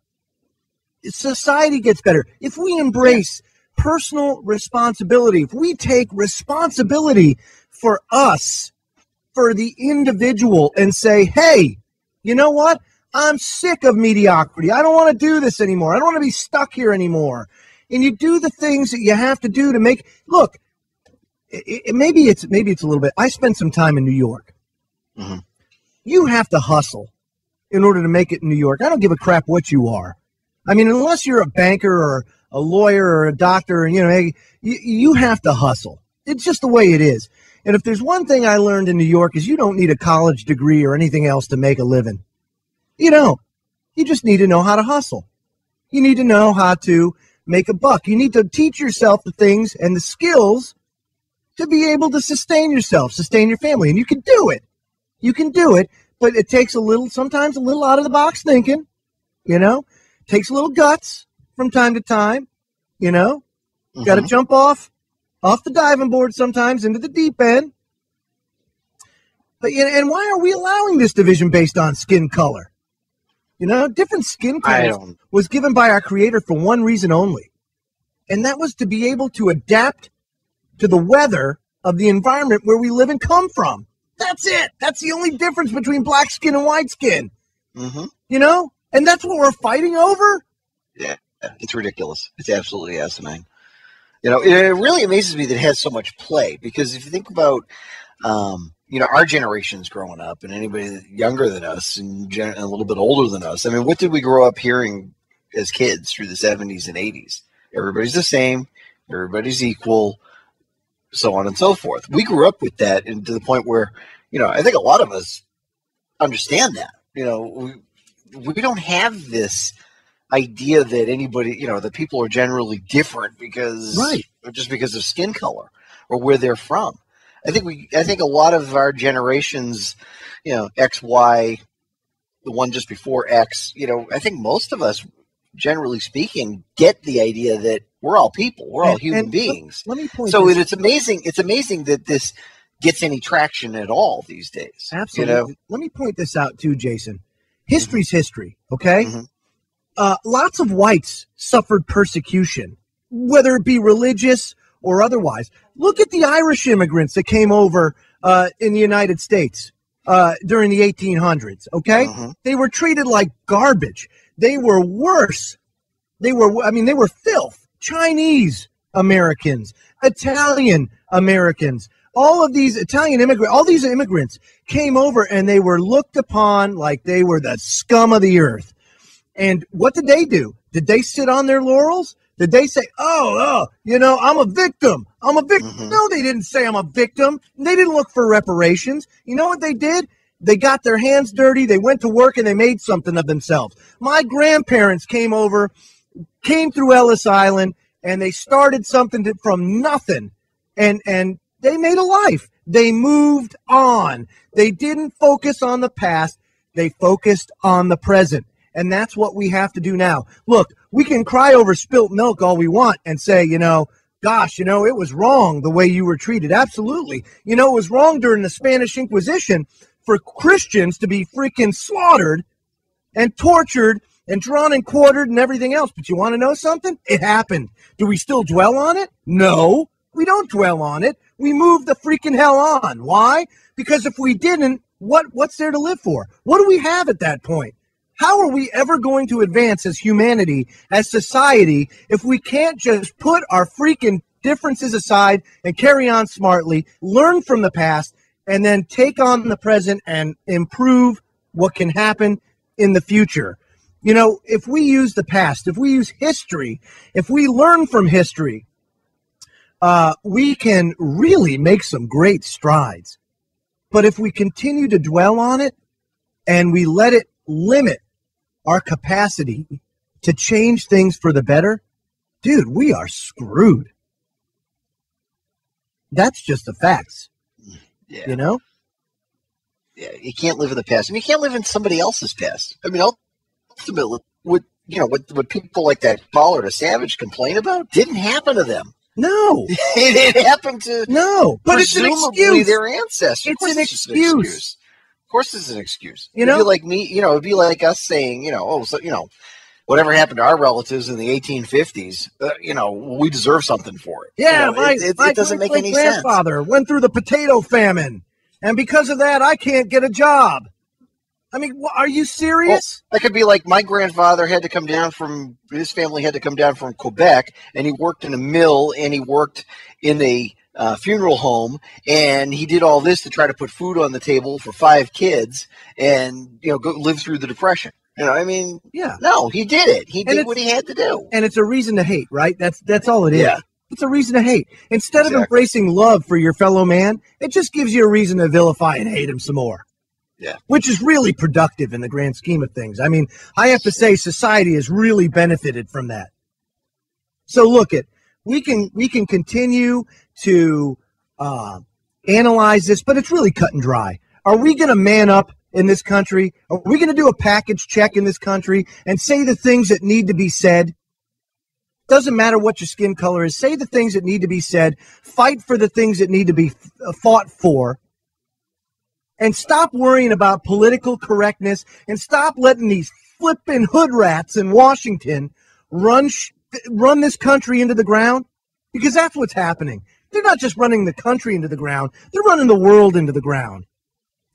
Society gets better. If we embrace personal responsibility, if we take responsibility for us, for the individual, and say, hey, you know what? I'm sick of mediocrity. I don't want to do this anymore. I don't want to be stuck here anymore. And you do the things that you have to do to make, look, maybe it's a little bit. I spent some time in New York. Mm-hmm. You have to hustle in order to make it in New York. I don't give a crap what you are. I mean, unless you're a banker or a lawyer or a doctor, you have to hustle. It's just the way it is. And if there's one thing I learned in New York is you don't need a college degree or anything else to make a living. You just need to know how to hustle. You need to know how to make a buck. You need to teach yourself the things and the skills to be able to sustain yourself, sustain your family. And you can do it. You can do it, but it takes sometimes a little out of the box thinking, takes a little guts from time to time, got to jump off the diving board sometimes into the deep end. But, and why are we allowing this division based on skin color? Different skin colors was given by our Creator for one reason only, and that was to be able to adapt to the weather of the environment where we live and come from. That's it. That's the only difference between black skin and white skin. And that's what we're fighting over? Yeah, it's ridiculous. It's absolutely asinine. It really amazes me that it has so much play, because if you think about our generation's growing up, and anybody younger than us and a little bit older than us. I mean, what did we grow up hearing as kids through the 70s and 80s? Everybody's the same. Everybody's equal, so on and so forth. We grew up with that, and to the point where, I think a lot of us understand that. We don't have this idea that anybody, that people are generally different because of skin color or where they're from. I think a lot of our generations, X, Y, the one just before X, I think most of us, generally speaking, get the idea that we're all people, we're all human beings. Let me point so it's amazing. It's amazing that this gets any traction at all these days. Absolutely. You know? Let me point this out too, Jason. History's history, okay? Mm-hmm. Lots of whites suffered persecution, whether it be religious or otherwise. Look at the Irish immigrants that came over in the United States during the 1800s, okay? Mm-hmm. They were treated like garbage. They were worse. They were filth. Chinese Americans, Italian Americans, all of these all these immigrants came over and they were looked upon like they were the scum of the earth. And what did they do? Did they sit on their laurels? Did they say, I'm a victim. I'm a victim. Mm-hmm. No, they didn't say I'm a victim. They didn't look for reparations. You know what they did? They got their hands dirty. They went to work and they made something of themselves. My grandparents came through Ellis Island, and they started something from nothing, and they made a life. They moved on. They didn't focus on the past. They focused on the present, and that's what we have to do now. Look, we can cry over spilt milk all we want and say, gosh, it was wrong the way you were treated. Absolutely. It was wrong during the Spanish Inquisition for Christians to be freaking slaughtered and tortured and drawn and quartered and everything else. But you want to know something? It happened. Do we still dwell on it? No, we don't dwell on it. We move the freaking hell on. Why? Because if we didn't, what's there to live for? What do we have at that point? How are we ever going to advance as humanity, as society, if we can't just put our freaking differences aside and carry on smartly, learn from the past, and then take on the present and improve what can happen in the future? If we use the past, if we use history, if we learn from history, we can really make some great strides. But if we continue to dwell on it and we let it limit our capacity to change things for the better, dude, we are screwed. That's just the facts. Yeah. Yeah, you can't live in the past, and you can't live in somebody else's past. I mean, ultimately, what people like that Pollard or Savage complain about didn't happen to them. No, it happened to but it's an excuse. Their ancestors. It's an excuse. Of course, it's an excuse. It'd be like me. It'd be like us saying, whatever happened to our relatives in the 1850s, we deserve something for it. Yeah, it doesn't make any sense. My grandfather went through the potato famine, and because of that, I can't get a job. I mean, are you serious? Well, that could be like my grandfather his family had to come down from Quebec, and he worked in a mill, and he worked in a funeral home, and he did all this to try to put food on the table for 5 kids and, go live through the Depression. Yeah. No, he did it. He did what he had to do. And it's a reason to hate, right? That's all it is. Yeah. It's a reason to hate. Instead of embracing love for your fellow man, it just gives you a reason to vilify and hate him some more. Yeah. Which is really productive in the grand scheme of things. I mean, I have to say society has really benefited from that. So look, we can continue to analyze this, but it's really cut and dry. Are we going to man up in this country? Are we going to do a package check in this country and say the things that need to be said? Doesn't matter what your skin color is. Say the things that need to be said. Fight for the things that need to be fought for. And stop worrying about political correctness, and stop letting these flipping hood rats in Washington run this country into the ground, because that's what's happening. They're not just running the country into the ground. They're running the world into the ground.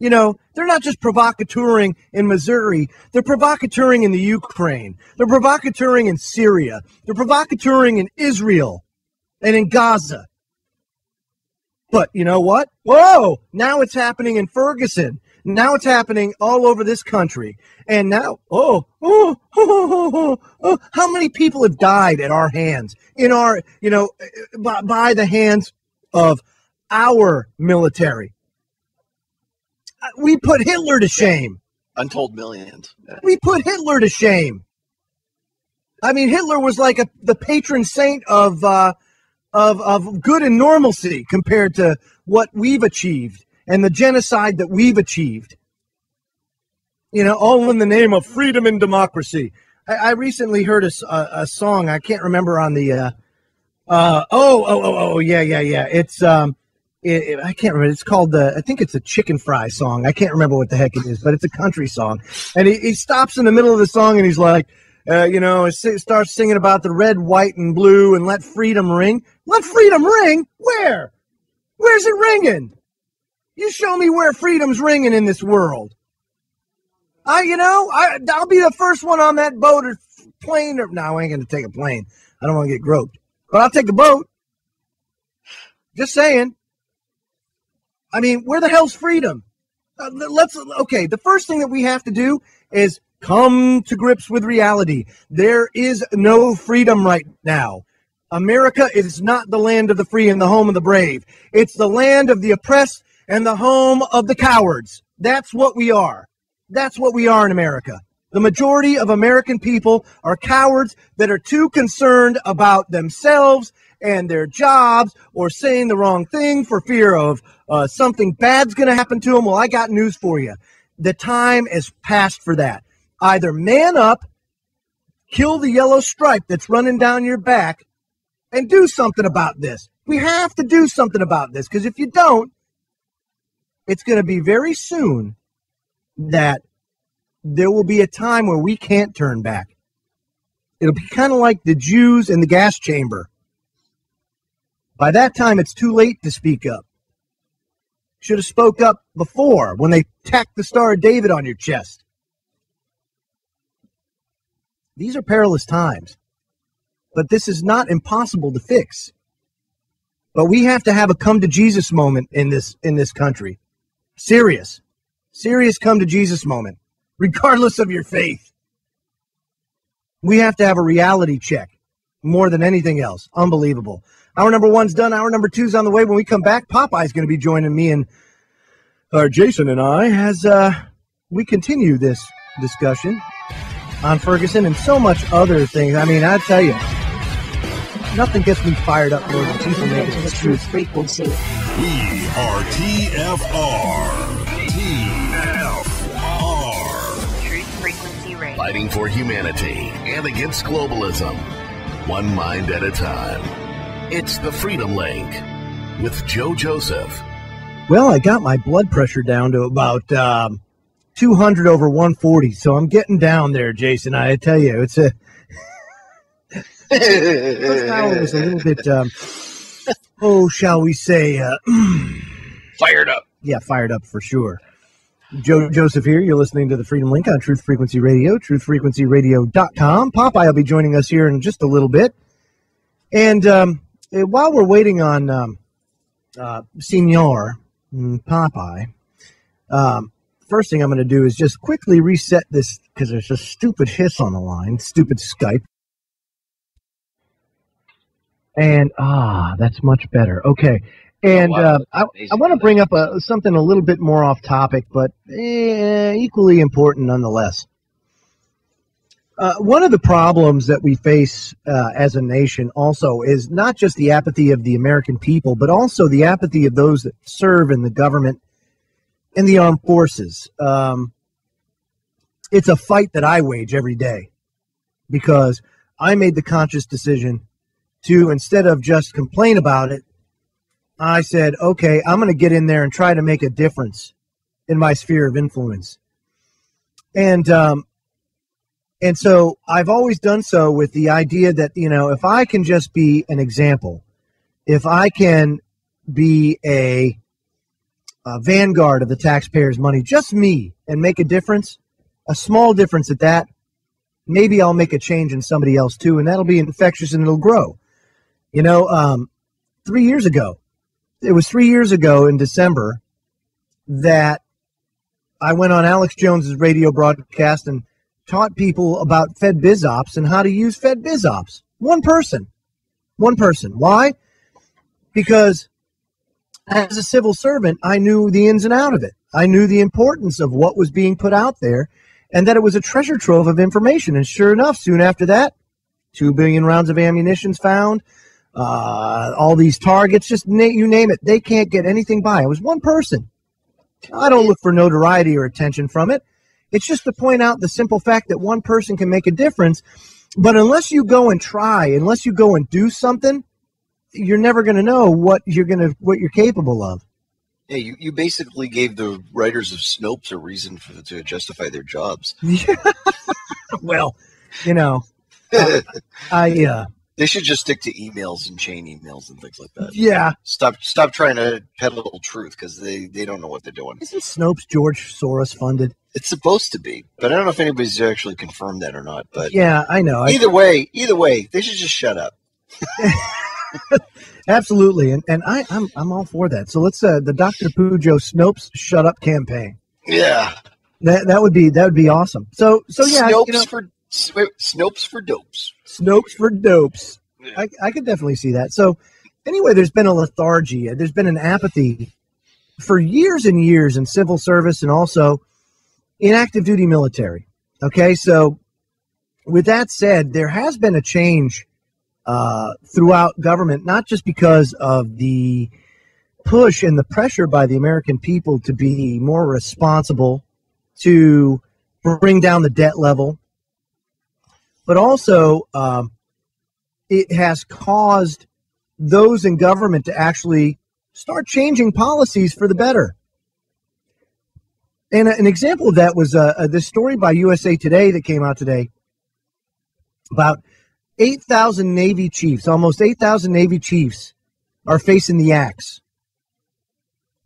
They're not just provocateuring in Missouri. They're provocateuring in the Ukraine. They're provocateuring in Syria. They're provocateuring in Israel and in Gaza. But you know what? Whoa! Now it's happening in Ferguson. Now it's happening all over this country. And now, how many people have died at our hands? By the hands of our military. We put Hitler to shame. Untold millions. We put Hitler to shame. I mean, Hitler was like the patron saint of good and normalcy compared to what we've achieved and the genocide that we've achieved. All in the name of freedom and democracy. I recently heard a song. I can't remember on the. Yeah. It's I can't remember. It's called I think it's a chicken fry song. I can't remember what the heck it is, but it's a country song. And he stops in the middle of the song and he's like, starts singing about the red, white, and blue and let freedom ring. Let freedom ring? Where? Where's it ringing? You show me where freedom's ringing in this world. I'll be the first one on that boat or plane. No, I ain't going to take a plane. I don't want to get groped. But I'll take a boat. Just saying. I mean, where the hell's freedom? The first thing that we have to do is come to grips with reality. There is no freedom right now. America is not the land of the free and the home of the brave. It's the land of the oppressed and the home of the cowards. That's what we are. That's what we are in America. The majority of American people are cowards that are too concerned about themselves and their jobs or saying the wrong thing for fear of something bad's going to happen to them. Well, I got news for you. The time is past for that. Either man up, kill the yellow stripe that's running down your back, and do something about this. We have to do something about this, because if you don't, it's going to be very soon that there will be a time where we can't turn back. It'll be kind of like the Jews in the gas chamber. By that time, it's too late to speak up. Should have spoke up before, when they tacked the Star of David on your chest. These are perilous times, but this is not impossible to fix. But we have to have a come to Jesus moment in this country. Serious come to Jesus moment, regardless of your faith. We have to have a reality check more than anything else. Unbelievable. Hour number 1's done. Hour number 2's on the way. When we come back, Popeye's going to be joining me and Jason and I as we continue this discussion on Ferguson and so much other things. I mean, I tell you, nothing gets me fired up more than people making the truth frequency. We are TFR. Truth Frequency Radio. Fighting for humanity and against globalism. One mind at a time. It's the Freedom Link with Joe Joseph. Well, I got my blood pressure down to about 200 over 140, so I'm getting down there, Jason. I tell you, it's a... First hour was a little bit, shall we say... Fired up. Yeah, fired up for sure. Joe Joseph here. You're listening to the Freedom Link on Truth Frequency Radio, truthfrequencyradio.com. Popeye will be joining us here in just a little bit. And while we're waiting on Senor Popeye, first thing I'm going to do is just quickly reset this, because there's a stupid hiss on the line, stupid Skype. And, that's much better. Okay. And I want to bring up something a little bit more off topic, but equally important nonetheless. One of the problems that we face as a nation also is not just the apathy of the American people, but also the apathy of those that serve in the government and the armed forces. It's a fight that I wage every day, because I made the conscious decision to, instead of just complain about it, I said, okay, I'm going to get in there and try to make a difference in my sphere of influence. And so I've always done so with the idea that, if I can just be an example, if I can be a vanguard of the taxpayers' money, just me, and make a difference, a small difference at that, maybe I'll make a change in somebody else too, and that'll be infectious and it'll grow. 3 years ago, it was 3 years ago in December that I went on Alex Jones's radio broadcast and taught people about FedBizOps and how to use FedBizOps. One person. Why? Because as a civil servant, I knew the ins and outs of it. I knew the importance of what was being put out there, and that it was a treasure trove of information. And sure enough, soon after that, 2 billion rounds of ammunition found, all these targets, just you name it. They can't get anything by. It was one person. I don't look for notoriety or attention from it. It's just to point out the simple fact that one person can make a difference. But unless you go and try, unless you go and do something you're never going to know what you're capable of. Yeah, you basically gave the writers of Snopes a reason to justify their jobs. Well, they should just stick to emails and chain emails and things like that. Yeah. Stop trying to peddle truth, because they don't know what they're doing. Isn't Snopes George Soros funded? It's supposed to be, but I don't know if anybody's actually confirmed that or not. But yeah, I know. Either way, they should just shut up. Absolutely, and I'm all for that. So let's the Dr. Pujo Snopes Shut Up campaign. Yeah, that would be awesome. So yeah, Snopes for dopes. Snopes for dopes. Yeah. I could definitely see that. So anyway, there's been a lethargy. There's been an apathy for years and years in civil service and also in active duty military. Okay, so with that said, there has been a change throughout government, not just because of the push and the pressure by the American people to be more responsible, to bring down the debt level, but also it has caused those in government to actually start changing policies for the better. And an example of that was this story by USA Today that came out today about 8,000 Navy chiefs, almost 8,000 Navy chiefs are facing the axe.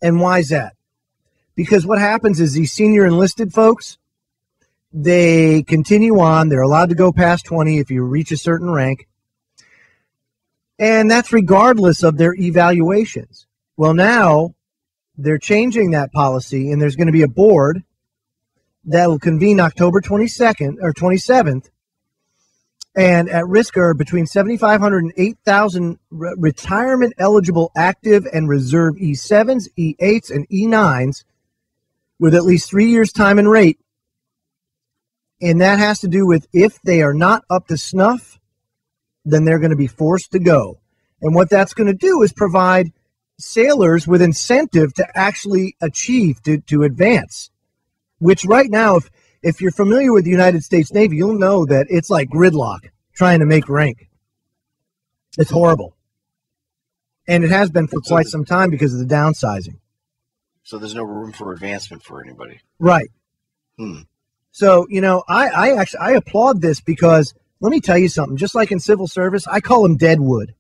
And why is that? Because what happens is these senior enlisted folks, they continue on. They're allowed to go past 20 if you reach a certain rank. And that's regardless of their evaluations. Well, now they're changing that policy, and there's going to be a board that will convene October 22nd or 27th. And at risk are between 7,500 and 8,000 retirement eligible active and reserve E7s, E8s, and E9s with at least 3 years time and rate. And that has to do with if they are not up to snuff, then they're going to be forced to go. And what that's going to do is provide sailors with incentive to actually achieve, to advance, which right now, if you're familiar with the United States Navy, you'll know that it's like gridlock trying to make rank. It's horrible. And it has been for quite some time because of the downsizing. So there's no room for advancement for anybody. Right. So, I applaud this because let me tell you something. Just like in civil service, I call them deadwood.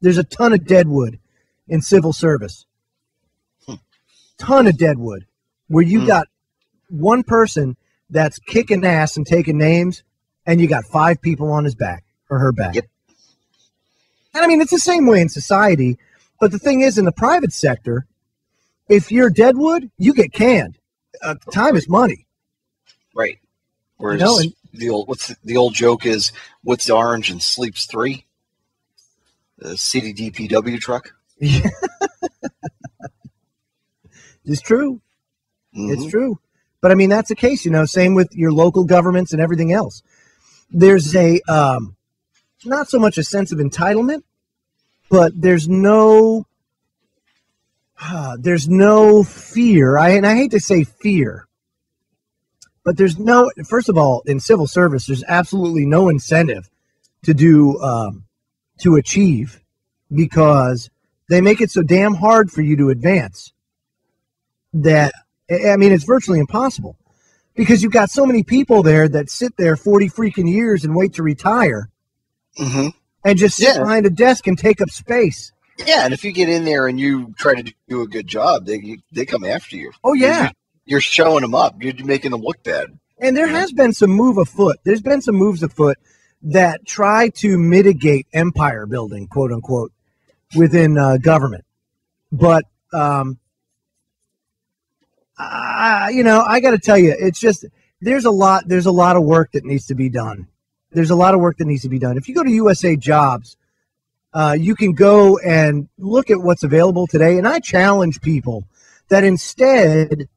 There's a ton of deadwood in civil service. Ton of deadwood where you got one person that's kicking ass and taking names, and you got 5 people on his back or her back. Yep. And I mean, it's the same way in society, but the thing is, in the private sector, if you're deadwood, you get canned. Time is money. Right. Whereas the old joke is, what's orange and sleeps 3? The CDDPW truck. Yeah. It's true. It's true. But I mean, that's the case, same with your local governments and everything else. There's a, not so much a sense of entitlement, but there's no fear. And I hate to say fear, but there's no, first of all, in civil service, there's absolutely no incentive to do, to achieve, because they make it so damn hard for you to advance that, I mean, it's virtually impossible because you've got so many people there that sit there 40 freaking years and wait to retire and just sit behind a desk and take up space. Yeah, and if you get in there and you try to do a good job, they come after you. Oh, yeah. You're showing them up. You're making them look bad. And there has been some move afoot. There's been some moves afoot that try to mitigate empire building, quote unquote, within government. But, I got to tell you, it's just, there's a lot of work that needs to be done. There's a lot of work that needs to be done. If you go to USA Jobs, you can go and look at what's available today. And I challenge people that instead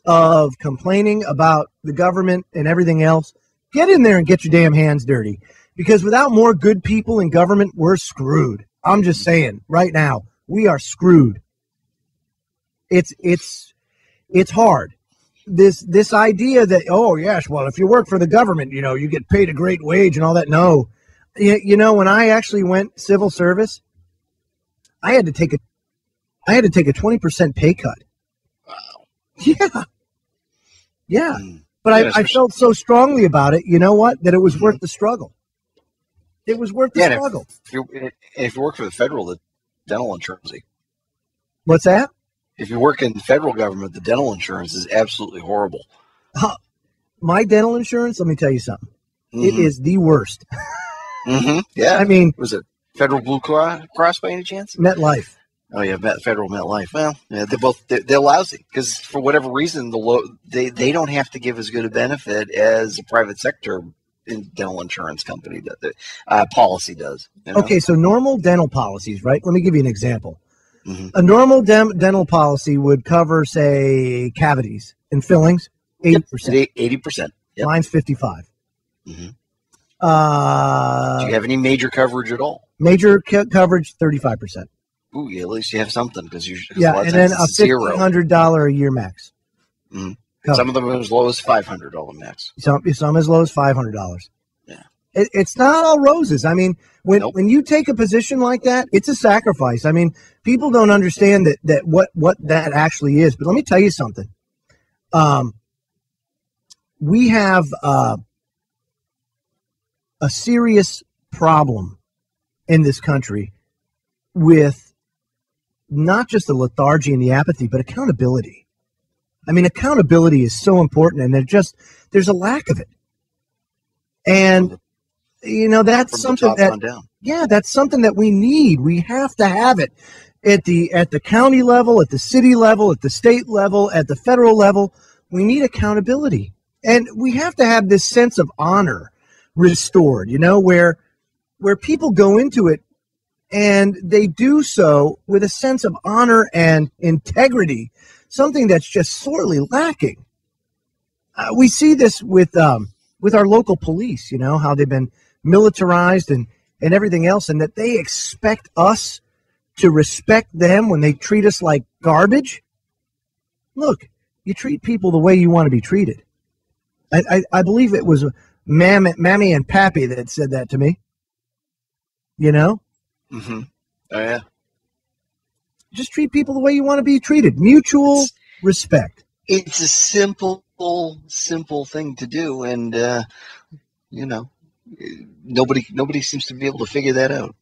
of complaining about the government and everything else, get in there and get your damn hands dirty. Because without more good people in government, we're screwed. I'm just saying, right now, we are screwed. It's hard. This idea that, oh, yes, well, if you work for the government, you get paid a great wage and all that. No. When I actually went civil service, I had to take a 20% pay cut. Wow. Yeah. Yeah. Mm. But Yeah, I felt so strongly about it, you know what, that it was worth the struggle. It was worth the Yeah, and struggle. if you work for the federal, the dental insurance. What's that? If you work in the federal government, the dental insurance is absolutely horrible. My dental insurance, let me tell you something. It Mhm. is the worst. Yeah. I mean, Was it Federal Blue Cross by any chance? MetLife. Oh yeah, Federal MetLife. Well, yeah, they're lousy because for whatever reason they don't have to give as good a benefit as a private sector dental insurance company policy does. You know? Okay, so normal dental policies, right? Let me give you an example. Mhm. A normal dental policy would cover, say, cavities and fillings, 80%. 80%. Yep. Mine's 55. Mhm. Do you have any major coverage at all? Major coverage, 35%. Ooh, yeah, at least you have something because Yeah, and then a $1,500 a year max. Mhm. Cover. Some of them are as low as $500 max. Some as low as $500. Yeah. It's not all roses. I mean, Nope. when you take a position like that, it's a sacrifice. I mean, people don't understand that what that actually is. But let me tell you something. We have a serious problem in this country with not just the lethargy and the apathy, but accountability. I mean, accountability is so important, and there's a lack of it. And, you know, that's From the something top that, on down. yeah, that's something that we need. We have to have it at the county level, at the city level, at the state level, at the federal level. We need accountability. And we have to have this sense of honor restored, you know, where people go into it and they do so with a sense of honor and integrity, something that's just sorely lacking. We see this with our local police, you know, how they've been militarized and everything else, and that they expect us to respect them when they treat us like garbage. Look, you treat people the way you want to be treated. I believe it was Mammy and Pappy that said that to me. You know? Mm-hmm. Oh, yeah. Just treat people the way you want to be treated. Mutual respect. It's a simple thing to do, and you know, nobody seems to be able to figure that out.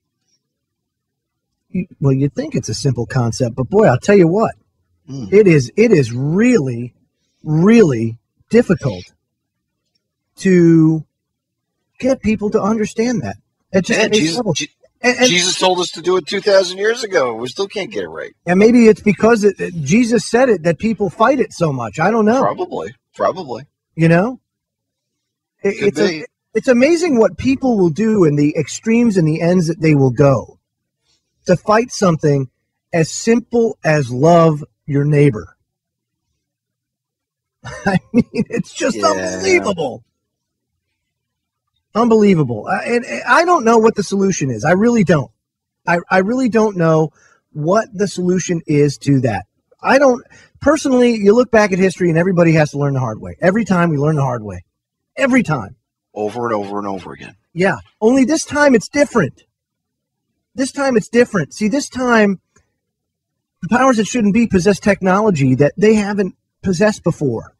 Well, you'd think it's a simple concept, but boy, I'll tell you what, it is really, really difficult to get people to understand that. At just Jesus, level. Jesus told us to do it 2,000 years ago. We still can't get it right. And maybe it's because Jesus said it that people fight it so much. I don't know. Probably. You know, it's amazing what people will do in the extremes and the ends that they will go to fight something as simple as love your neighbor. I mean, it's just unbelievable. Unbelievable. And I don't know what the solution is. I really don't. I really don't know what the solution is to that. I don't personally. You look back at history and everybody has to learn the hard way. Every time we learn the hard way. Every time. Over and over and over again. Yeah. Only this time it's different. This time it's different. See, this time the powers that shouldn't be possess technology that they haven't possessed before.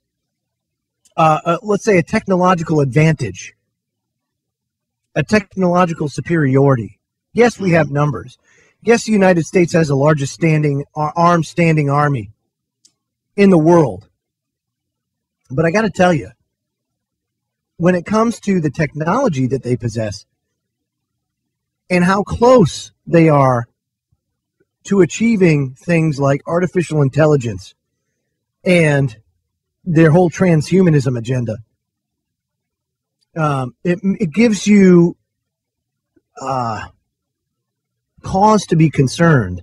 Let's say a technological advantage. A technological superiority. Yes, we have numbers. Yes, the United States has the largest armed standing army in the world. But I got to tell you, when it comes to the technology that they possess and how close they are to achieving things like artificial intelligence and their whole transhumanism agenda, it gives you cause to be concerned,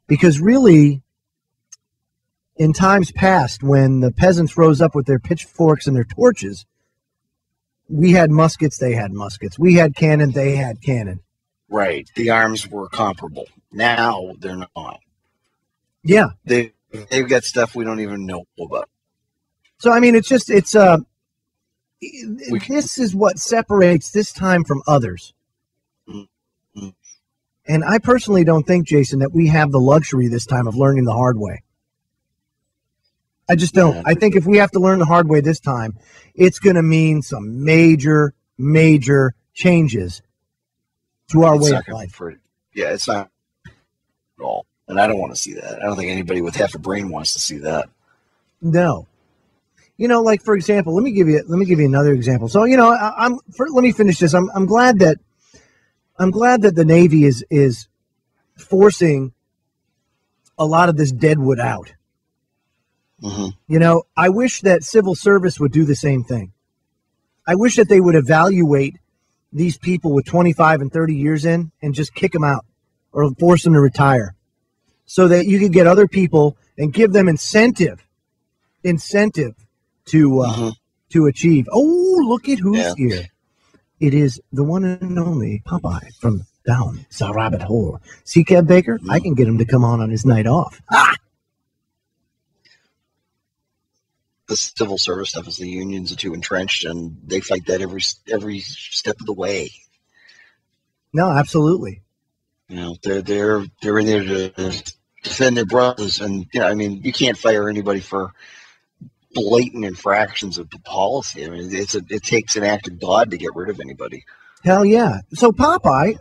because really, in times past, when the peasants rose up with their pitchforks and their torches, we had muskets, they had muskets. We had cannon, they had cannon. Right. The arms were comparable. Now they're not. Yeah. They've got stuff we don't even know about. So, I mean, this is what separates this time from others. Mm-hmm. And I personally don't think, Jason, that we have the luxury this time of learning the hard way. I just don't. I think if we have to learn the hard way this time, it's going to mean some major, major changes to our way of life. It's not at all. And I don't want to see that. I don't think anybody with half a brain wants to see that. No. Like, for example, let me give you another example. So, let me finish this. I'm glad that the Navy is forcing a lot of this deadwood out. Mm-hmm. I wish that civil service would do the same thing. I wish that they would evaluate these people with 25 and 30 years in and just kick them out or force them to retire so that you could get other people and give them incentive to achieve. Oh, look at who's here. It is the one and only Popeye from down the rabbit hole. See, Kev Baker? I can get him to come on his night off. The civil service stuff is the unions are too entrenched, and they fight that every step of the way. No, absolutely. They're in there to defend their brothers, and you can't fire anybody for blatant infractions of the policy. I mean, it takes an act of God to get rid of anybody. Hell yeah! So Popeye,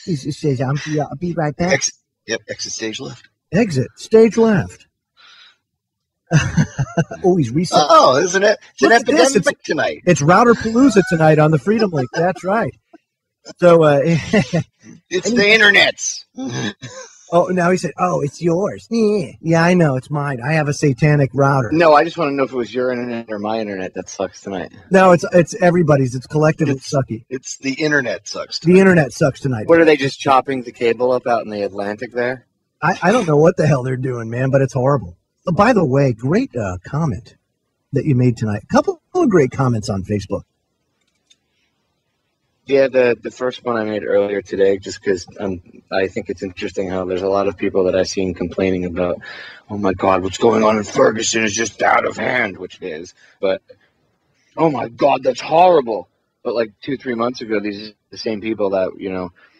he says, "I'll be right back." Exit stage left. Exit stage left. He's reset. Oh, isn't it? It's an epidemic tonight. It's Routerpalooza tonight on the Freedom Link. That's right. So it's the internet's. Oh, now he said, it's yours. Yeah, I know. It's mine. I have a satanic router. No, I just want to know if it was your internet or my internet that sucks tonight. No, it's everybody's. It's collectively sucky. It's the internet sucks tonight. The internet sucks tonight. What, are they just chopping the cable up out in the Atlantic there? I don't know what the hell they're doing, man, but it's horrible. Oh, by the way, great comment that you made tonight. A couple of great comments on Facebook. Yeah, the first one I made earlier today, just because I think it's interesting how there's a lot of people that I've seen complaining about, oh my God, what's going on in Ferguson is just out of hand, which it is. But, oh my God, that's horrible. But like 2-3 months ago, these are the same people that,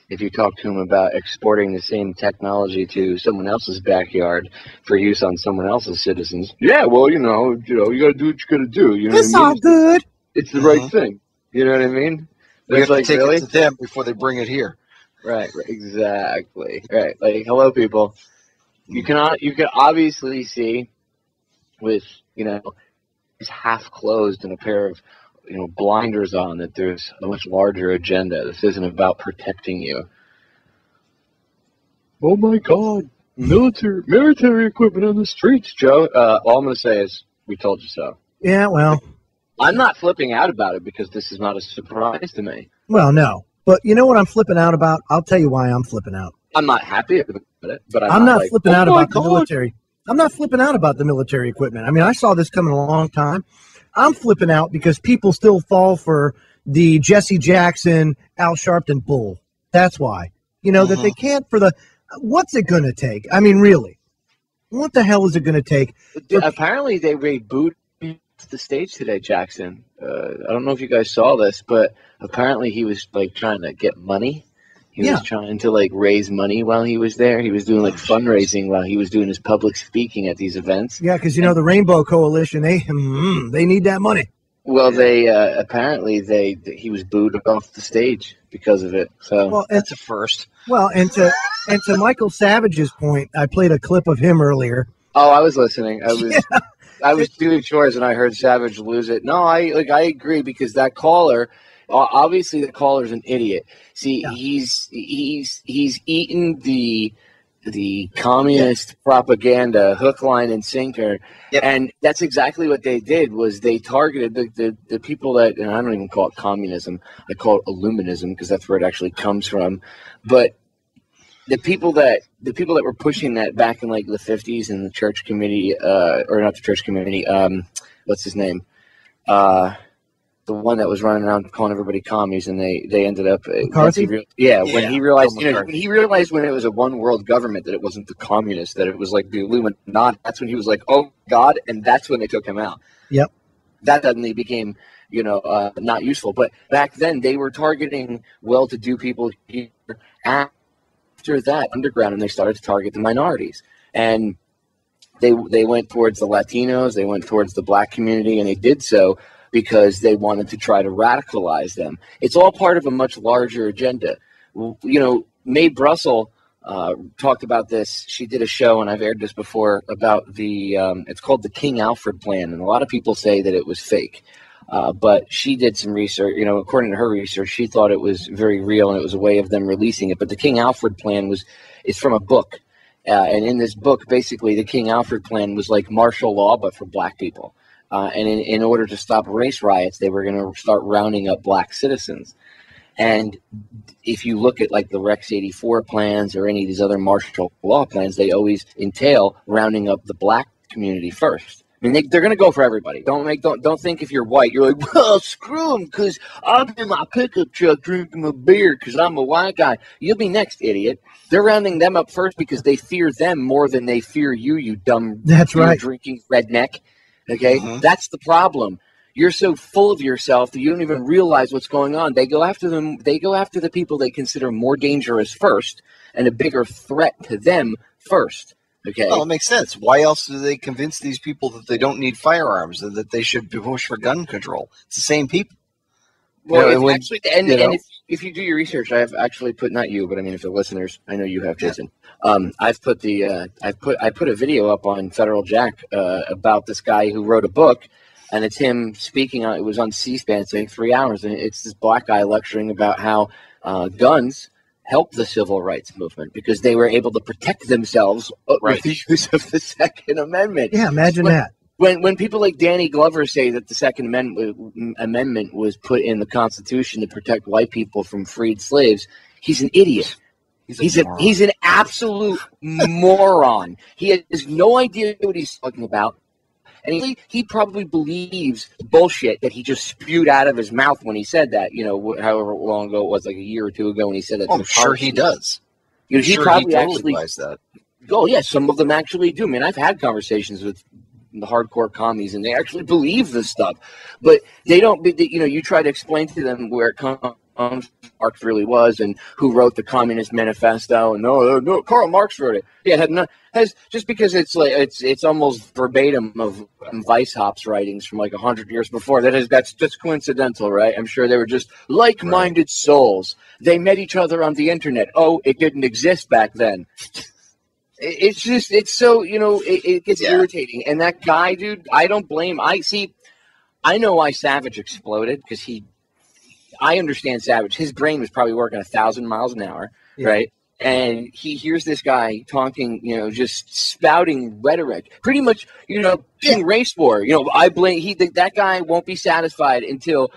if you talk to them about exporting the same technology to someone else's backyard for use on someone else's citizens, yeah, well, you got to do what you got to do. It's all good. It's the right thing. You know what I mean? We have to take it to them before they bring it here. Right, exactly. Right, like, hello, people. You can obviously see with, it's half closed and a pair of, blinders on that there's a much larger agenda. This isn't about protecting you. Oh my God, military equipment on the streets, Joe. All I'm going to say is, we told you so. Yeah, well. I'm not flipping out about it because this is not a surprise to me. Well, no. But you know what I'm flipping out about? I'll tell you why I'm flipping out. I'm not happy about it, but I'm not flipping out about the military. I'm not flipping out about the military equipment. I mean, I saw this coming a long time. I'm flipping out because people still fall for the Jesse Jackson, Al Sharpton bull. That's why. That they can't what's it going to take? I mean, really, what the hell is it going to take? Apparently, they rebooted the stage today, Jackson. I don't know if you guys saw this, but apparently he was trying to get money. He was trying to raise money while he was there. He was doing fundraising while he was doing his public speaking at these events. Yeah, because the Rainbow Coalition, they need that money. Well, they apparently he was booed off the stage because of it. So that's a first. Well, and to Michael Savage's point, I played a clip of him earlier. Oh, I was listening. I was doing chores and I heard Savage lose it. No, I agree because that caller, obviously the caller's an idiot. See, he's eaten the communist propaganda hook, line, and sinker, and that's exactly what they did. Was they targeted the people that, and I don't even call it communism, I call it Illuminism because that's where it actually comes from. But the people that were pushing that back in the 50s in the church committee, or not the church committee, what's his name? The one that was running around calling everybody commies, and they ended up when he realized when it was a one world government that it wasn't the communists, that it was the Illuminati. That's when he was like, oh God, and that's when they took him out. Yep. That suddenly became not useful. But back then they were targeting well-to-do people here after that, underground, and they started to target the minorities. And they went towards the Latinos, they went towards the black community, and they did so because they wanted to try to radicalize them. It's all part of a much larger agenda. You know, Mae Brussell talked about this. She did a show, and I've aired this before, about the, it's called the King Alfred Plan, and a lot of people say that it was fake. But she did some research, you know, according to her research, she thought it was very real and it was a way of them releasing it. But the King Alfred Plan is from a book. And in this book, basically, the King Alfred Plan was like martial law, but for black people. And in order to stop race riots, they were going to start rounding up black citizens. And if you look at like the Rex 84 plans or any of these other martial law plans, they always entail rounding up the black community first. I mean, they're going to go for everybody. Don't think if you're white, you're like, well, screw them because I'm in my pickup truck drinking a beer because I'm a white guy. You'll be next, idiot. They're rounding them up first because they fear them more than they fear you, you dumb drinking redneck. Okay? That's the problem. You're so full of yourself that you don't even realize what's going on. They go after them. They go after the people they consider more dangerous first and a bigger threat to them first. Okay. Well, it makes sense. Why else do they convince these people that they don't need firearms and that they should push for gun control? It's the same people. Well, if you do your research, I have actually put, not you, but I mean, if the listeners, I know you have, Jason. I've put I put a video up on Federal Jack about this guy who wrote a book, and it's him speaking on. It was on C-SPAN. It's like 3 hours, and it's this black guy lecturing about how guns help the civil rights movement because they were able to protect themselves with the use of the Second Amendment. Yeah, imagine that. When people like Danny Glover say that the Second Amendment was put in the Constitution to protect white people from freed slaves, he's an idiot. He's an absolute moron. He has no idea what he's talking about. And he probably believes bullshit that he just spewed out of his mouth when he said that, you know, however long ago it was, like a year or two ago when he said that. Oh, I'm sure he does. You know, he probably totally buys that. Oh, yeah, some of them actually do. I mean, I've had conversations with the hardcore commies, and they actually believe this stuff. But they don't, you know, you try to explain to them where it comes Marx really was and who wrote the Communist Manifesto, and no, Karl Marx wrote it. Yeah, it has just because it's like it's almost verbatim of Weishaupt's writings from like 100 years before. That's just coincidental, right? I'm sure they were just like-minded souls. They met each other on the internet. Oh, it didn't exist back then. It's so, you know, it gets irritating. And that guy, dude, I don't blame. I know why Savage exploded because I understand Savage. His brain was probably working 1,000 miles an hour, right? And he hears this guy talking, you know, just spouting rhetoric, pretty much, you know, race war. You know, I blame that guy won't be satisfied until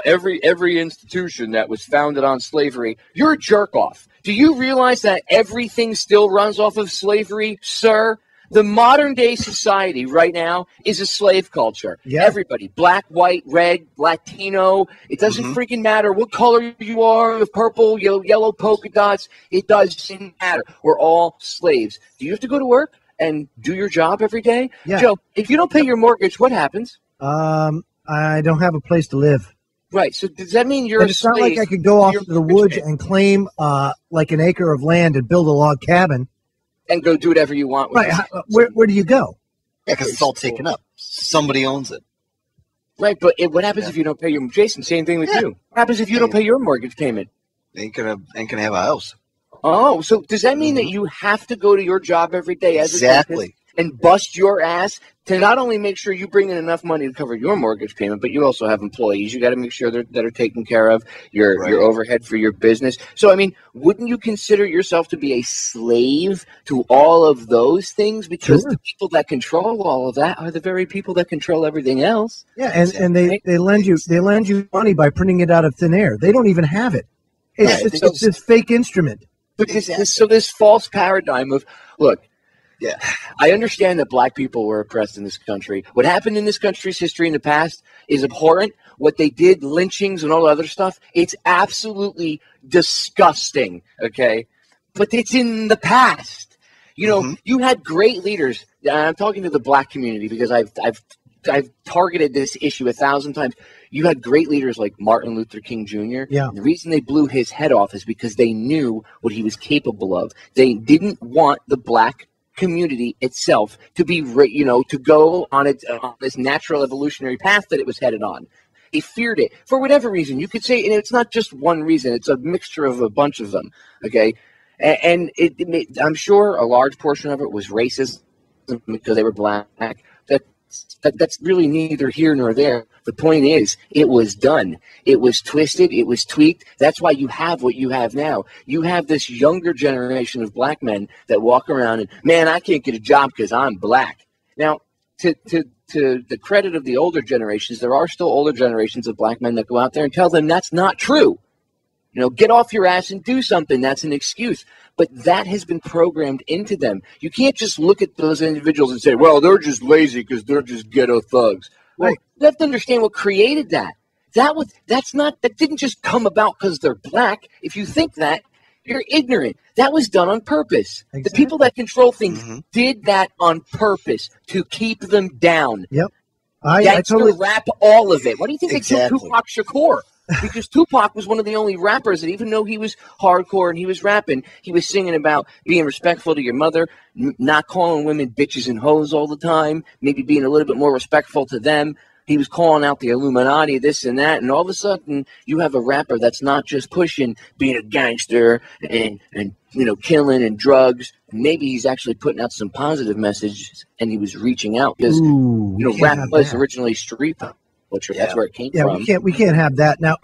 every institution that was founded on slavery. You're a jerk off. Do you realize that everything still runs off of slavery, sir? The modern day society right now is a slave culture. Yeah. Everybody, black, white, red, Latino, it doesn't freaking matter what color you are, with purple, yellow polka dots, it doesn't matter. We're all slaves. Do you have to go to work and do your job every day? Yeah. Joe, if you don't pay your mortgage, what happens? I don't have a place to live. Right. So does that mean you're a slave? It's not like I could go off to the woods and claim like an acre of land and build a log cabin. And go do whatever you want with it. Where do you go? Yeah, because it's all taken up. Somebody owns it. Right, but what happens if you don't pay your... Jason, same thing with you. What happens if you don't pay your mortgage payment? Ain't gonna have a house. Oh, so does that mean that you have to go to your job every day as a dentist and bust your ass to not only make sure you bring in enough money to cover your mortgage payment, but you also have employees. You got to make sure that are taken care of, your overhead for your business. So, I mean, wouldn't you consider yourself to be a slave to all of those things? Because the people that control all of that are the very people that control everything else. Yeah, and they lend you money by printing it out of thin air. They don't even have it. It's this fake instrument. But this false paradigm of, look, yeah, I understand that black people were oppressed in this country. What happened in this country's history in the past is abhorrent. What they did, lynchings and all the other stuff, it's absolutely disgusting, okay? But it's in the past. You know, you had great leaders. I'm talking to the black community because I've I've targeted this issue 1,000 times. You had great leaders like Martin Luther King Jr. Yeah. The reason they blew his head off is because they knew what he was capable of. They didn't want the black community itself to be, to go on this natural evolutionary path that it was headed on. They feared it for whatever reason. You could say, and it's not just one reason. It's a mixture of a bunch of them. Okay. And I'm sure a large portion of it was racism because they were black. That's really neither here nor there. The point is, it was done. It was twisted. It was tweaked. That's why you have what you have now. You have this younger generation of black men that walk around and, man, I can't get a job because I'm black. Now, to the credit of the older generations, there are still older generations of black men that go out there and tell them that's not true. Get off your ass and do something. That's an excuse. But that has been programmed into them. You can't just look at those individuals and say, well, they're just lazy because they're just ghetto thugs. Well, you have to understand what created that. That didn't just come about because they're black. If you think that, you're ignorant. That was done on purpose. Exactly. The people that control things did that on purpose to keep them down. Yep. I totally rap all of it. Why do you think they killed Tupac Shakur? Because Tupac was one of the only rappers that, even though he was hardcore and he was rapping, he was singing about being respectful to your mother, not calling women bitches and hoes all the time, maybe being a little bit more respectful to them. He was calling out the Illuminati, this and that, and all of a sudden you have a rapper that's not just pushing being a gangster and killing and drugs. Maybe he's actually putting out some positive messages, and he was reaching out because rap was originally street pop. That's where it came from. We can't have that now.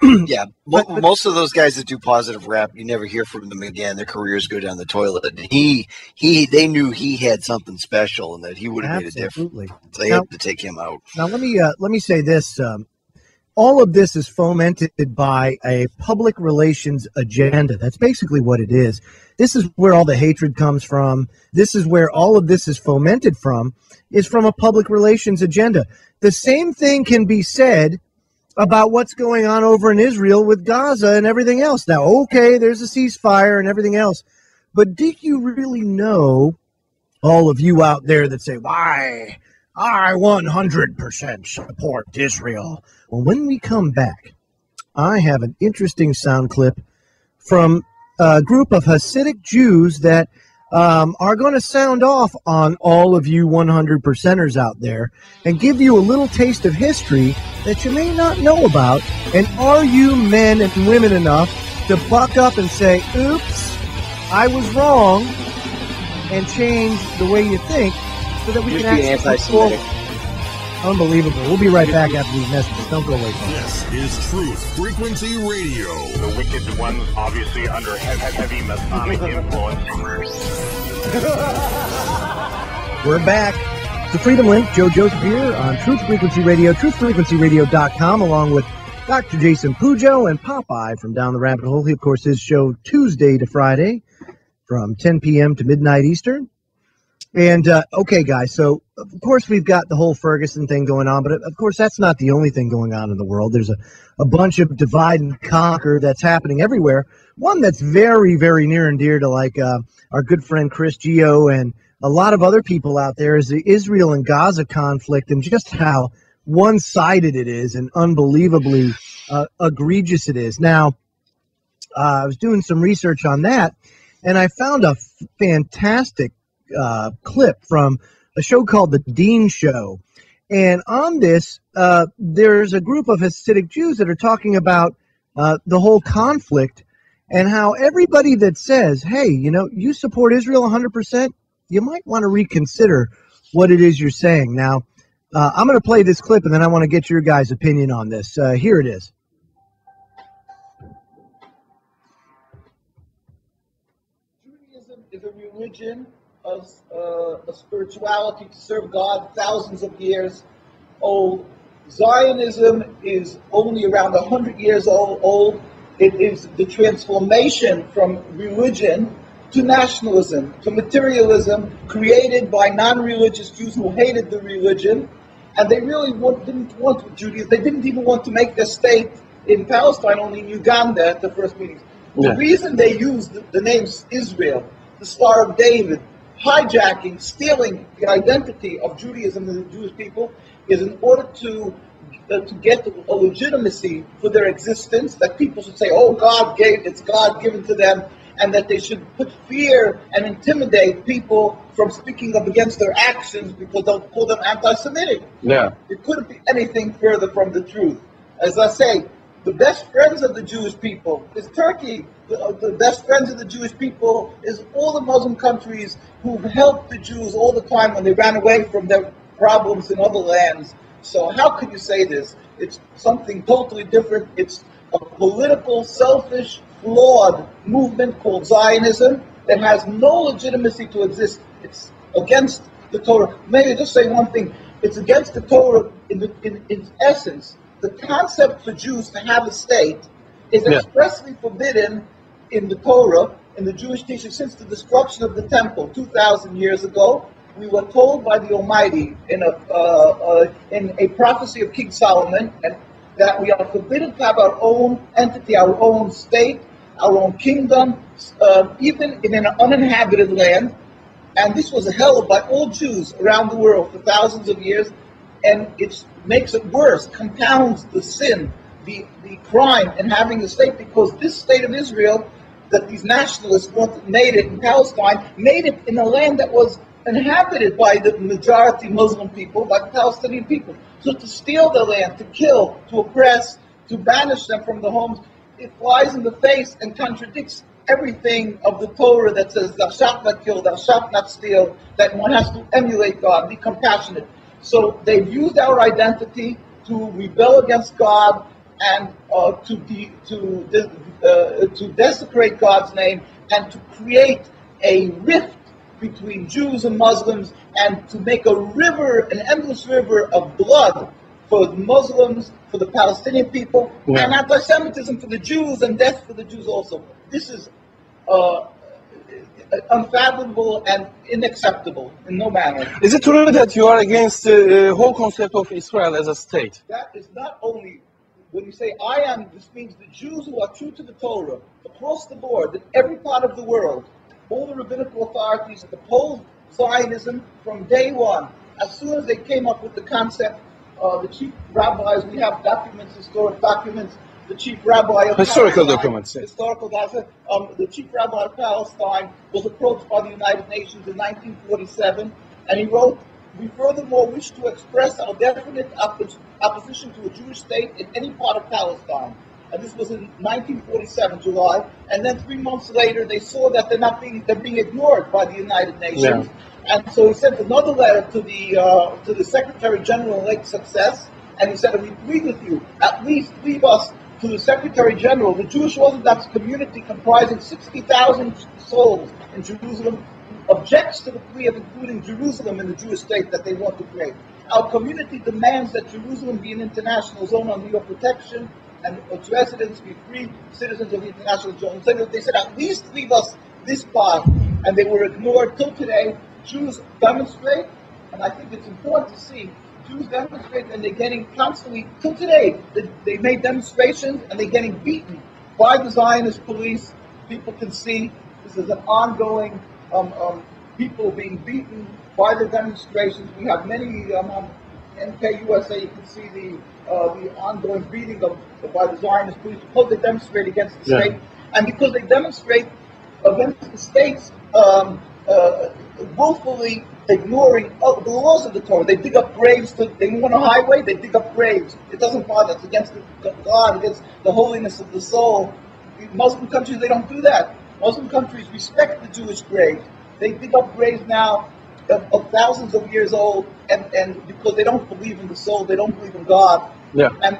Most of those guys that do positive rap, you never hear from them again. Their careers go down the toilet. They knew he had something special and that he would have made a difference. So they had to take him out. Now let me say this: all of this is fomented by a public relations agenda. That's basically what it is. This is where all the hatred comes from. This is where all of this is fomented from. Is from a public relations agenda. The same thing can be said about what's going on over in Israel with Gaza and everything else. Now, okay, there's a ceasefire and everything else, but do you really know, all of you out there that say, why, I 100% support Israel? Well, when we come back, I have an interesting sound clip from a group of Hasidic Jews that are going to sound off on all of you 100%ers out there and give you a little taste of history that you may not know about. And are you men and women enough to buck up and say, oops, I was wrong, and change the way you think so that we can actually anti-Semitic. Unbelievable. We'll be right back after these messages. Don't go away. This is Truth Frequency Radio. The wicked ones obviously under heavy Masonic influence. We're back. The Freedom Link, Joe Joseph here on Truth Frequency Radio, truthfrequencyradio.com, along with Dr. Jason Pujo and Popeye from Down the Rabbit Hole. He, of course, his show Tuesday to Friday from 10 p.m. to midnight Eastern. And, okay, guys, so, of course, we've got the whole Ferguson thing going on, but, of course, that's not the only thing going on in the world. There's a bunch of divide and conquer that's happening everywhere. One that's very, very near and dear to, like, our good friend Chris Geo and a lot of other people out there is the Israel and Gaza conflict and just how one-sided it is and unbelievably egregious it is. Now, I was doing some research on that, and I found a fantastic clip from a show called The Dean Show. And on this, there's a group of Hasidic Jews that are talking about the whole conflict and how everybody that says, hey, you support Israel 100%, you might want to reconsider what it is you're saying. Now, I'm going to play this clip, and then I want to get your guys' opinion on this. Here it is. Judaism is a religion of a spirituality to serve God thousands of years old. Zionism is only around 100 years old. It is the transformation from religion to nationalism, to materialism, created by non-religious Jews who hated the religion, and they really didn't want Judaism. They didn't even want to make their state in Palestine, only in Uganda at the first meetings. The reason they used the name Israel, the Star of David, hijacking, stealing the identity of Judaism and the Jewish people is in order to get a legitimacy for their existence, that people should say, oh, it's God given to them, and that they should put fear and intimidate people from speaking up against their actions because they'll call them anti-Semitic. Yeah. It couldn't be anything further from the truth. As I say, the best friends of the Jewish people is Turkey. The best friends of the Jewish people is all the Muslim countries who've helped the Jews all the time when they ran away from their problems in other lands. So how could you say this? It's something totally different. It's a political, selfish, flawed movement called Zionism that has no legitimacy to exist. It's against the Torah. Maybe just say one thing. It's against the Torah in essence. The concept for Jews to have a state is expressly forbidden in the Torah, in the Jewish teaching, since the destruction of the temple 2,000 years ago. We were told by the Almighty in a prophecy of King Solomon, and that we are forbidden to have our own entity, our own state, our own kingdom, even in an uninhabited land. And this was held by all Jews around the world for thousands of years, and it makes it worse, compounds the sin, the crime in having a state, because this state of Israel that these nationalists made it in Palestine, made it in a land that was inhabited by the majority Muslim people, by the Palestinian people. So to steal their land, to kill, to oppress, to banish them from the homes, it flies in the face and contradicts everything of the Torah that says thou shalt not kill, thou shalt not steal, that one has to emulate God, be compassionate. So they've used our identity to rebel against God and to desecrate God's name and to create a rift between Jews and Muslims, and to make a river, an endless river of blood for the Muslims, for the Palestinian people, and anti-Semitism for the Jews, and death for the Jews also. This is unfathomable and unacceptable in no manner. Is it true that you are against the whole concept of Israel as a state? That is not only, when you say I am, this means the Jews who are true to the Torah, across the board, in every part of the world, all the rabbinical authorities opposed Zionism from day one. As soon as they came up with the concept, the chief rabbis, we have documents, historic documents, the chief rabbi of historical Palestine, documents, historical documents, the chief rabbi of Palestine was approached by the United Nations in 1947, and he wrote, we furthermore wish to express our definite opposition to a Jewish state in any part of Palestine. And this was in 1947, July. And then 3 months later, they saw that they're being ignored by the United Nations. Yeah. And so he sent another letter to the Secretary General in Lake Success, and he said, we plead with you, at least leave us to the Secretary General. The Jewish Orthodox community, comprising 60,000 souls in Jerusalem, objects to the plea of including Jerusalem in the Jewish state that they want to create. Our community demands that Jerusalem be an international zone under your protection, and its residents be free citizens of the international zone. So they said, at least leave us this part. And they were ignored till today. Jews demonstrate, and I think it's important to see, Jews demonstrate, and they're getting constantly, till today, they made demonstrations, and they're getting beaten by the Zionist police. People can see this is an ongoing, people being beaten by the demonstrations. We have many on NKUSA, you can see the ongoing beating by the Zionist police because they demonstrate against the state, and because they demonstrate against the states, willfully ignoring the laws of the Torah. They dig up graves. They move on a highway, they dig up graves. It doesn't bother. It's against God, against the holiness of the soul. In Muslim countries, they don't do that. Muslim countries respect the Jewish grave. They dig up graves now of thousands of years old, and because they don't believe in the soul, they don't believe in God. Yeah. And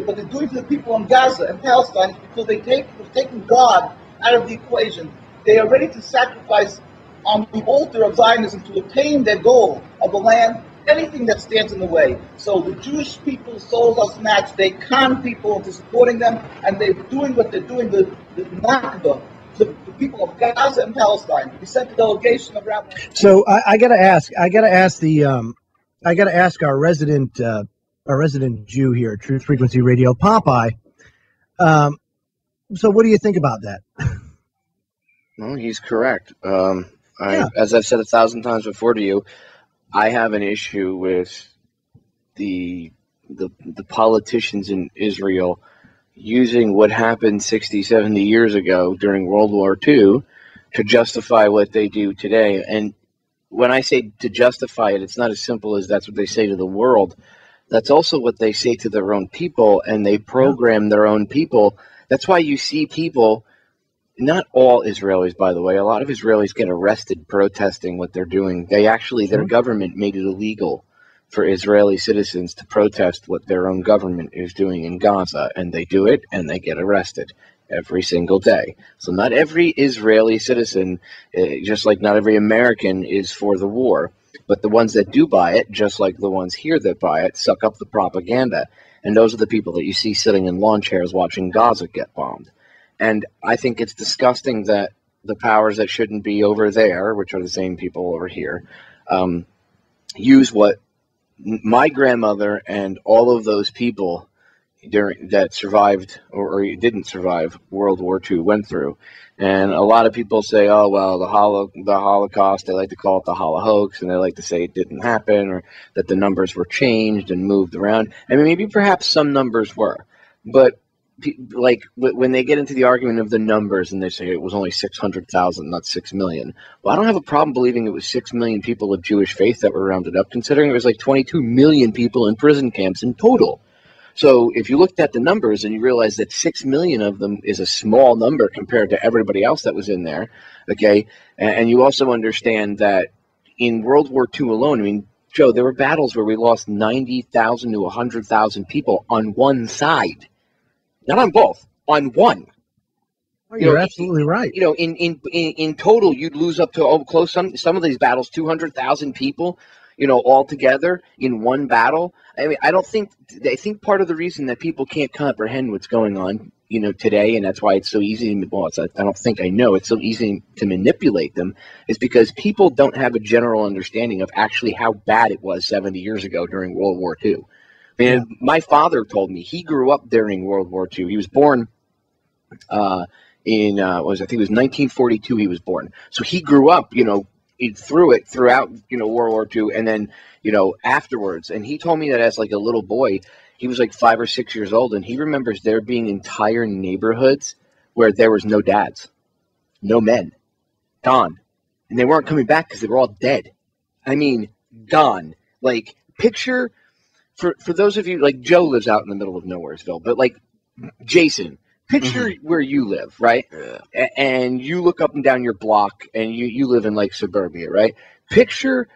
what they're doing to the people in Gaza and Palestine is because they've taken God out of the equation. They are ready to sacrifice on the altar of Zionism to attain their goal of the land, anything that stands in the way. So the Jewish people's souls are snatched. They con people into supporting them, and they're doing what they're doing, the Nakba, the people of Gaza and Palestine. We sent a delegation of rabbis. So I gotta ask our resident Jew here at Truth Frequency Radio, Popeye. So what do you think about that? No, he's correct. As I've said 1,000 times before to you, I have an issue with the politicians in Israel using what happened 60, 70 years ago during World War II to justify what they do today. And when I say to justify it, it's not as simple as that's what they say to the world. That's also what they say to their own people, and they program their own people. That's why you see people, not all Israelis, by the way, a lot of Israelis get arrested protesting what they're doing. They actually, their government made it illegal for Israeli citizens to protest what their own government is doing in Gaza, and they do it, and they get arrested every single day. So not every Israeli citizen, just like not every American, is for the war. But the ones that do buy it, just like the ones here that buy it, suck up the propaganda. And those are the people that you see sitting in lawn chairs watching Gaza get bombed. And I think it's disgusting that the powers that shouldn't be over there, which are the same people over here, use what my grandmother and all of those people that survived or didn't survive World War II went through. And a lot of people say, oh, well, the Holocaust, they like to call it the Holocaust, and they like to say it didn't happen, or that the numbers were changed and moved around. I mean, maybe perhaps some numbers were, but like when they get into the argument of the numbers and they say it was only 600,000, not 6 million. Well, I don't have a problem believing it was 6 million people of Jewish faith that were rounded up, considering it was like 22 million people in prison camps in total. So if you looked at the numbers and you realize that 6 million of them is a small number compared to everybody else that was in there, okay, and you also understand that in World War II alone, I mean, Joe, there were battles where we lost 90,000 to 100,000 people on one side. Not on both, on one. Oh, you're absolutely right. You know, in total, you'd lose up to close some of these battles, 200,000 people, you know, all together in one battle. I mean, I think part of the reason that people can't comprehend what's going on, you know, today, and that's why it's so easy. Well, I know it's so easy to manipulate them, is because people don't have a general understanding of actually how bad it was 70 years ago during World War II. And my father told me he grew up during World War II. He was born I think it was 1942 he was born. So he grew up, you know, throughout, you know, World War II, and then, you know, afterwards. And he told me that as like a little boy, he was like 5 or 6 years old, and he remembers there being entire neighborhoods where there was no dads, no men, gone. And they weren't coming back because they were all dead. I mean, gone. Like, picture... For those of you, like Joe lives out in the middle of Nowheresville, but like Jason, picture where you live, right? Yeah. And you look up and down your block, and you live in like suburbia, right? Picture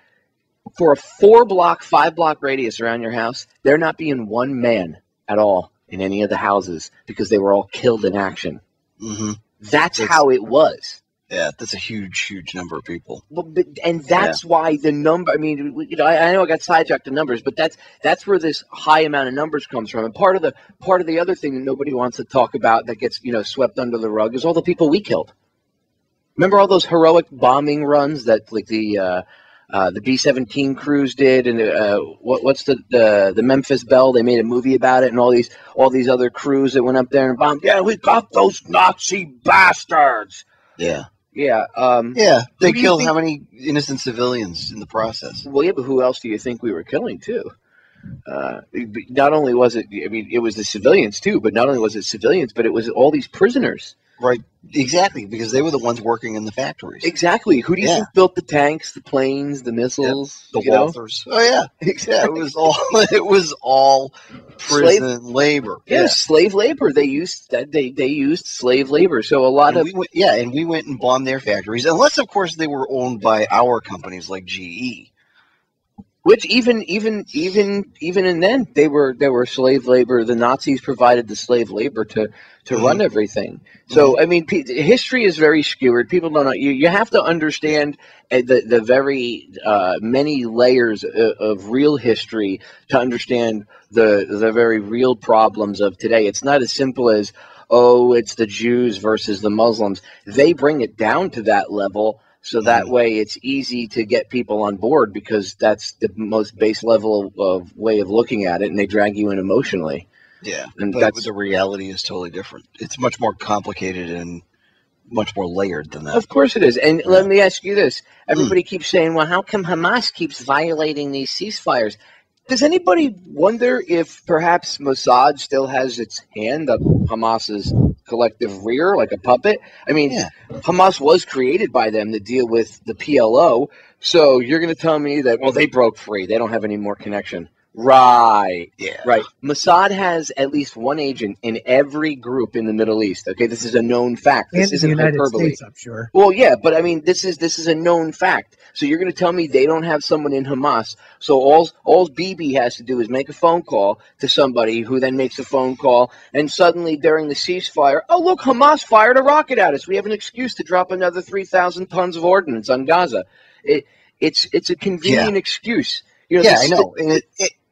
for a 4-block, 5-block radius around your house, there not being one man at all in any of the houses because they were all killed in action. Mm-hmm. That's how it was. Yeah, that's a huge number of people. Well, and that's why the number. I mean, you know, I know I got sidetracked to numbers, but that's where this high amount of numbers comes from. And part of the other thing that nobody wants to talk about that gets, you know, swept under the rug is all the people we killed. Remember all those heroic bombing runs that like the B-17 crews did, and what's the Memphis Belle? They made a movie about it, and all these other crews that went up there and bombed. Yeah, we got those Nazi bastards. Yeah. Yeah. They killed how many innocent civilians in the process? Well, yeah, but who else do you think we were killing, too? Not only was it, I mean, it was the civilians, too, but not only was it civilians, but it was all these prisoners. Right. Exactly, because they were the ones working in the factories. Exactly. Who do you think built the tanks, the planes, the missiles? The Walthers. Oh, yeah. Exactly. It was all prison labor. Yeah, slave labor. They used slave labor. So a lot we went and bombed their factories, unless, of course, they were owned by our companies like GE. Which even in then they were slave labor. The Nazis provided the slave labor to run everything. So I mean, history is very skewered. People don't know. You have to understand the very many layers of real history to understand the very real problems of today. It's not as simple as, oh, it's the Jews versus the Muslims. They bring it down to that level. So that way it's easy to get people on board because that's the most base level of way of looking at it, and they drag you in emotionally. Yeah, and but the reality is totally different. It's much more complicated and much more layered than that. Of course it is. And let me ask you this. Everybody keeps saying, well, how come Hamas keeps violating these ceasefires? Does anybody wonder if perhaps Mossad still has its hand up Hamas's collective rear like a puppet? I mean, Hamas was created by them to deal with the PLO. So you're going to tell me that, well, they broke free. They don't have any more connection. Right. Yeah. Right. Mossad has at least one agent in every group in the Middle East. Okay, this is a known fact. This isn't the United hyperbole. States, I'm sure. Well, yeah, but I mean, this is a known fact. So you're going to tell me they don't have someone in Hamas? So all Bibi has to do is make a phone call to somebody who then makes a phone call, and suddenly during the ceasefire, oh look, Hamas fired a rocket at us. We have an excuse to drop another 3,000 tons of ordnance on Gaza. It's a convenient excuse. You know, I know.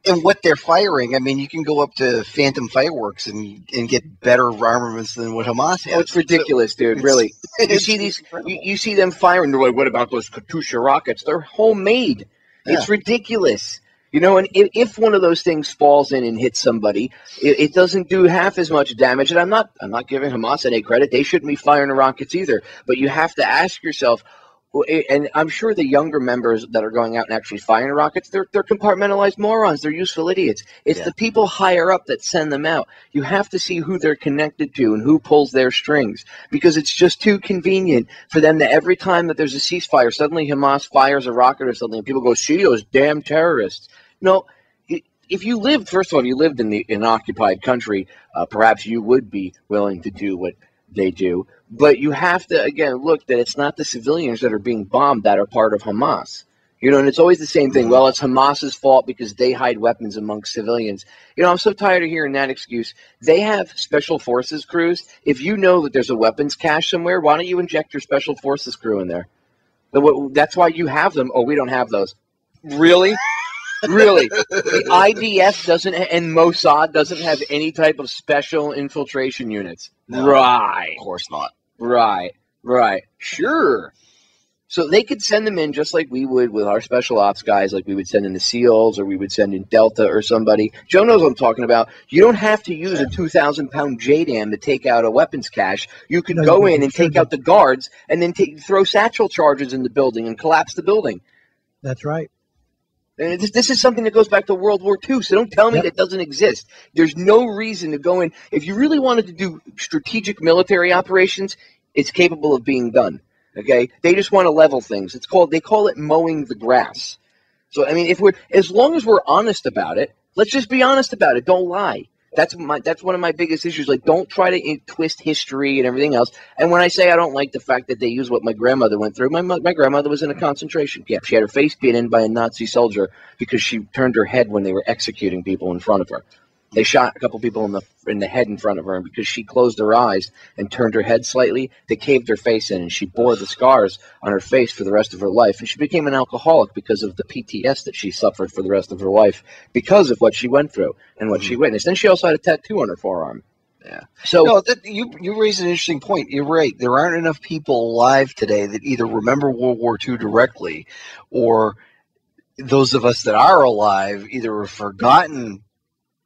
And what they're firing, I mean, you can go up to Phantom Fireworks and get better armaments than what Hamas has. Oh, it's ridiculous, dude. Really, you see these, you see them firing. They're like, "What about those Katyusha rockets? They're homemade." Yeah. It's ridiculous, you know. And if one of those things falls in and hits somebody, it doesn't do half as much damage. And I'm not giving Hamas any credit. They shouldn't be firing the rockets either. But you have to ask yourself. And I'm sure the younger members that are going out and actually firing rockets, they're compartmentalized morons. They're useful idiots. It's the people higher up that send them out. You have to see who they're connected to and who pulls their strings, because it's just too convenient for them that every time that there's a ceasefire, suddenly Hamas fires a rocket or something, and people go, see those damn terrorists. No, if you lived, first of all, if you lived in an occupied country, perhaps you would be willing to do what they do. But you have to, again, look that it's not the civilians that are being bombed that are part of Hamas. You know, and it's always the same thing. Well, it's Hamas's fault because they hide weapons amongst civilians. You know, I'm so tired of hearing that excuse. They have special forces crews. If you know that there's a weapons cache somewhere, why don't you inject your special forces crew in there? That's why you have them. Oh, we don't have those. Really? Really? The IDF doesn't, and Mossad doesn't have any type of special infiltration units. No, right. Of course not. Right. Sure. So they could send them in just like we would with our special ops guys, like we would send in the SEALs or we would send in Delta or somebody. Joe knows what I'm talking about. You don't have to use a 2,000-pound JDAM to take out a weapons cache. You could go in and take out the guards and then throw satchel charges in the building and collapse the building. That's right. And this is something that goes back to World War II, so don't tell me that doesn't exist. There's no reason to go in. If you really wanted to do strategic military operations, it's capable of being done. Okay? They just want to level things. They call it mowing the grass. So, I mean, as long as we're honest about it, let's just be honest about it. Don't lie. That's one of my biggest issues. Like, don't try to twist history and everything else. And when I say I don't like the fact that they use what my grandmother went through, my grandmother was in a concentration camp. She had her face beaten in by a Nazi soldier because she turned her head when they were executing people in front of her. They shot a couple people in the head in front of her, and because she closed her eyes and turned her head slightly, they caved her face in, and she bore the scars on her face for the rest of her life. And she became an alcoholic because of the PTS that she suffered for the rest of her life because of what she went through and what she witnessed. And she also had a tattoo on her forearm. Yeah. So no, you raised an interesting point. You're right. There aren't enough people alive today that either remember World War II directly, or those of us that are alive either have forgotten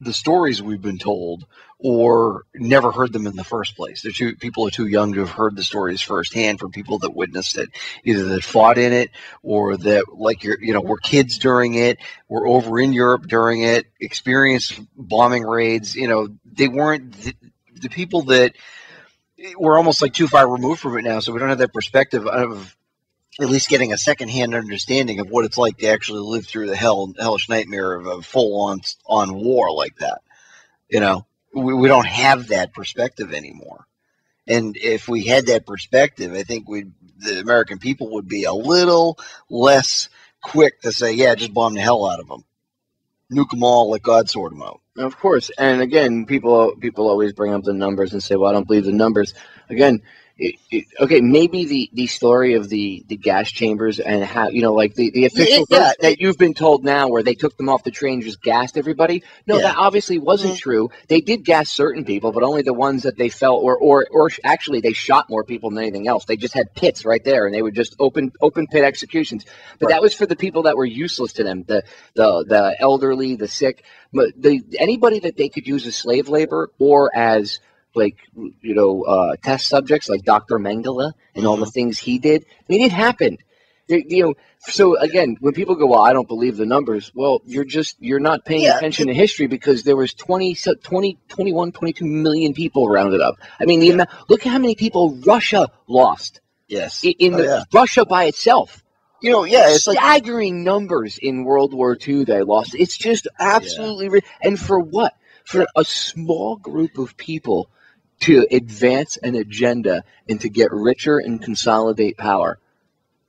the stories we've been told or never heard them in the first place. People are too young to have heard the stories firsthand from people that witnessed it, either that fought in it or that, like, were kids during it, were over in Europe during it, experienced bombing raids. You know, they weren't the people that were almost like too far removed from it now, so we don't have that perspective of at least getting a secondhand understanding of what it's like to actually live through the hellish nightmare of a full-on war like that. You know, we don't have that perspective anymore. And if we had that perspective, I think the American people would be a little less quick to say, yeah, just bomb the hell out of them. Nuke them all, let God sort them out. Of course. And again, people always bring up the numbers and say, well, I don't believe the numbers. Again, okay, maybe the story of the gas chambers and how, like the official that you've been told now where they took them off the train and just gassed everybody. No, that obviously wasn't true. They did gas certain people, but only the ones that they felt, or actually they shot more people than anything else. They just had pits right there, and they would just open pit executions. But that was for the people that were useless to them, the elderly, the sick, but anybody that they could use as slave labor or as test subjects like Dr. Mengele and all the things he did. I mean, it happened. So again, when people go, well, I don't believe the numbers. Well, you're not paying attention to history, because there was 21, 22 million people rounded up. I mean, look at how many people Russia lost. Yes. Russia by itself. It's staggering numbers in World War II they lost. It's just absolutely and for what? For a small group of people to advance an agenda and to get richer and consolidate power.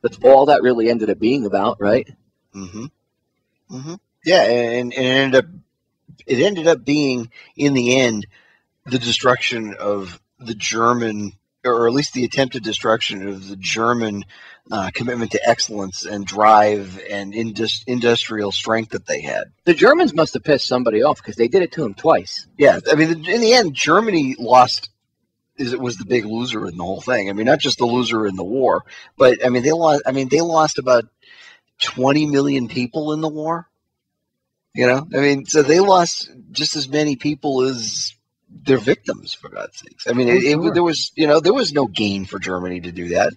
That's all that really ended up being about, right? Mm-hmm. Mm-hmm. Yeah, and it ended up being, in the end, the destruction of the German, or at least the attempted destruction of the German commitment to excellence and drive and industrial strength that they had. The Germans must have pissed somebody off, because they did it to them twice. Yeah, I mean, in the end, Germany was the big loser in the whole thing. I mean, not just the loser in the war, but I mean, they lost about 20 million people in the war. So they lost just as many people as their victims, for God's sakes. I mean, there was no gain for Germany to do that.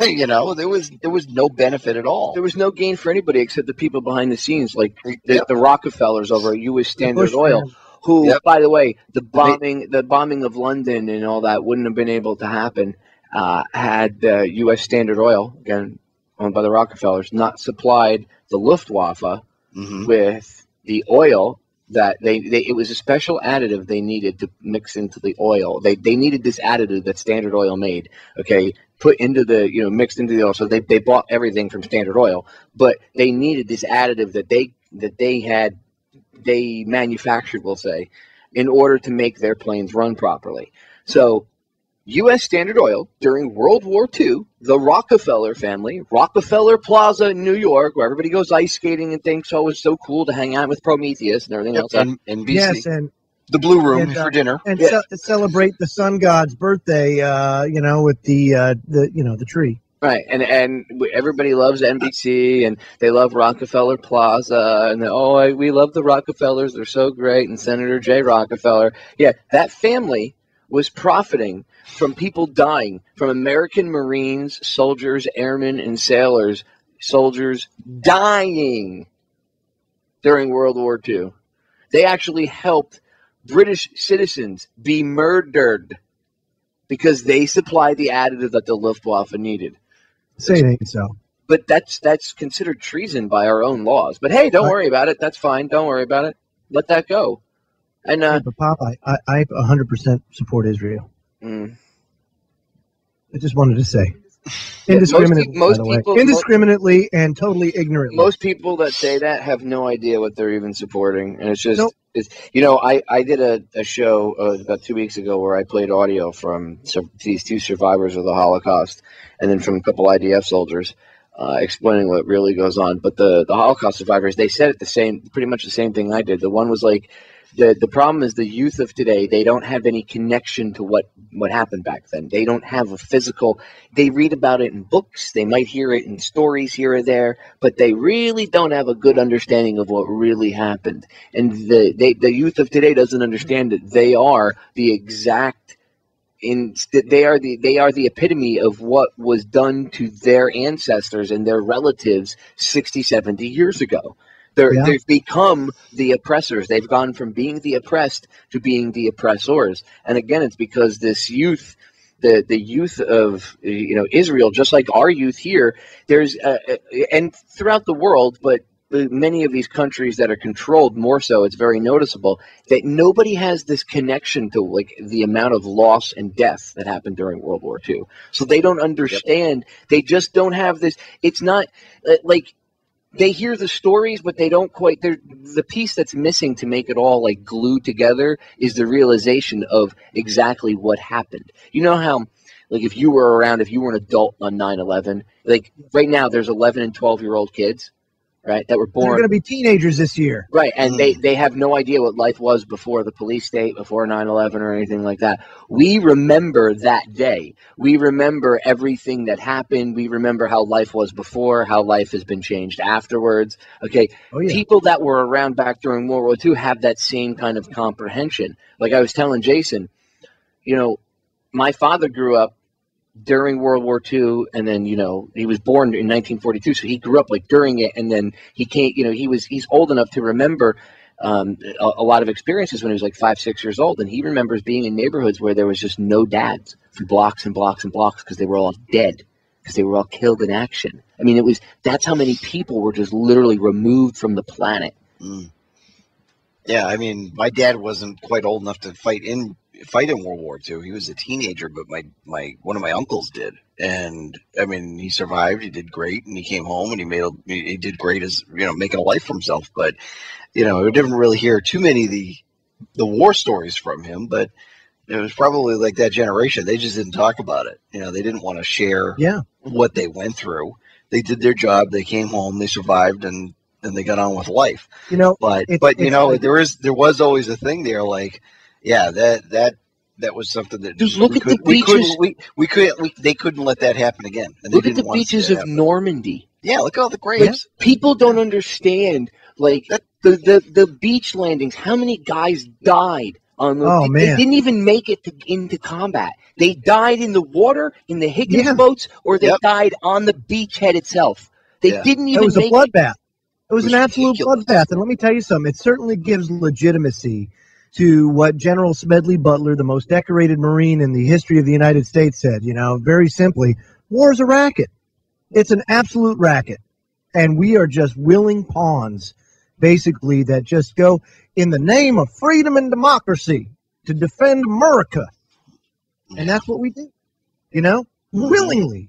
There was no benefit at all. There was no gain for anybody except the people behind the scenes, like the Rockefellers over at U.S. Standard Oil. Who, by the way, the bombing of London and all that wouldn't have been able to happen had U.S. Standard Oil, again owned by the Rockefellers, not supplied the Luftwaffe with the oil that it was a special additive they needed to mix into the oil. They needed this additive that Standard Oil made. Okay, put into the mixed into the oil. So they bought everything from Standard Oil, but they needed this additive that they manufactured, we'll say, in order to make their planes run properly. So U.S. Standard Oil, during World War II, the Rockefeller family, Rockefeller Plaza in New York, where everybody goes ice skating and thinks, oh, it's so cool to hang out with Prometheus and everything else. And NBC. Yes, and the Blue Room for dinner. And celebrate the sun god's birthday, with the tree. Right, and everybody loves NBC, and they love Rockefeller Plaza, and we love the Rockefellers, they're so great, and Senator J. Rockefeller. Yeah, that family was profiting from people dying, from American Marines, soldiers, airmen, and soldiers dying during World War II. They actually helped British citizens be murdered because they supplied the additive that the Luftwaffe needed. Say it ain't so. But that's considered treason by our own laws. But hey, don't worry about it. That's fine. Don't worry about it. Let that go. And but Pop, I 100% support Israel. I just wanted to say, indiscriminately and totally ignorantly. Most people that say that have no idea what they're even supporting, and it's just, I did a show about 2 weeks ago where I played audio from these two survivors of the Holocaust, and then from a couple IDF soldiers, explaining what really goes on. But the Holocaust survivors, they said it pretty much the same thing I did. The one was like, the problem is the youth of today, they don't have any connection to what happened back then. They don't have a physical, they read about it in books, they might hear it in stories here or there, but they really don't have a good understanding of what really happened. And the youth of today doesn't understand that they are the exact, they are the epitome of what was done to their ancestors and their relatives 60, 70 years ago. They've become the oppressors. They've gone from being the oppressed to being the oppressors. And again, it's because this youth, the youth of Israel, just like our youth here, there's and throughout the world, but many of these countries that are controlled more so, it's very noticeable that nobody has this connection to like the amount of loss and death that happened during World War II. So they don't understand. They just don't have this. It's not like. They hear the stories, but they don't quite. The piece that's missing to make it all like glued together is the realization of exactly what happened. You know how, like, if you were around, if you were an adult on 9/11, like right now, there's 11 and 12-year-old kids, right? That were They're born. going to be teenagers this year. Right, and they have no idea what life was before the police state, before 9/11 or anything like that. We remember that day. We remember everything that happened. We remember how life was before, how life has been changed afterwards. Okay, people that were around back during World War II have that same kind of comprehension. Like I was telling Jason, you know, my father grew up during World War II, and then, you know, he was born in 1942, so he grew up like during it, and then he came, you know, he's old enough to remember a lot of experiences when he was like 5, 6 years old, and he remembers being in neighborhoods where there was just no dads for blocks and blocks and blocks because they were all dead, because they were all killed in action. I mean, that's how many people were just literally removed from the planet. Yeah, I mean, my dad wasn't quite old enough to fight in World War II. He was a teenager, but one of my uncles did, and I mean, he survived. He did great, and he came home and he did great as, you know, making a life for himself. But, you know, we didn't really hear too many of the war stories from him. But it was probably like that generation. They just didn't talk about it. You know, they didn't want to share what they went through. They did their job. They came home. They survived, and they got on with life. You know, but you know, there was always a thing there, like. Yeah, that was something that they couldn't let that happen again. And look at the beaches of Normandy. Yeah, look at all the graves. Like, people don't understand, like, the beach landings. How many guys died on those? Oh, man. They didn't even make it into combat. They died in the water, in the Higgins boats, or they died on the beachhead itself. They didn't even. It was a bloodbath. It was an absolute bloodbath. And let me tell you something. It certainly gives legitimacy to what General Smedley Butler, the most decorated Marine in the history of the United States, said. You know, very simply, war is a racket. It's an absolute racket. And we are just willing pawns, basically, that just go in the name of freedom and democracy to defend America. And that's what we do. You know, willingly.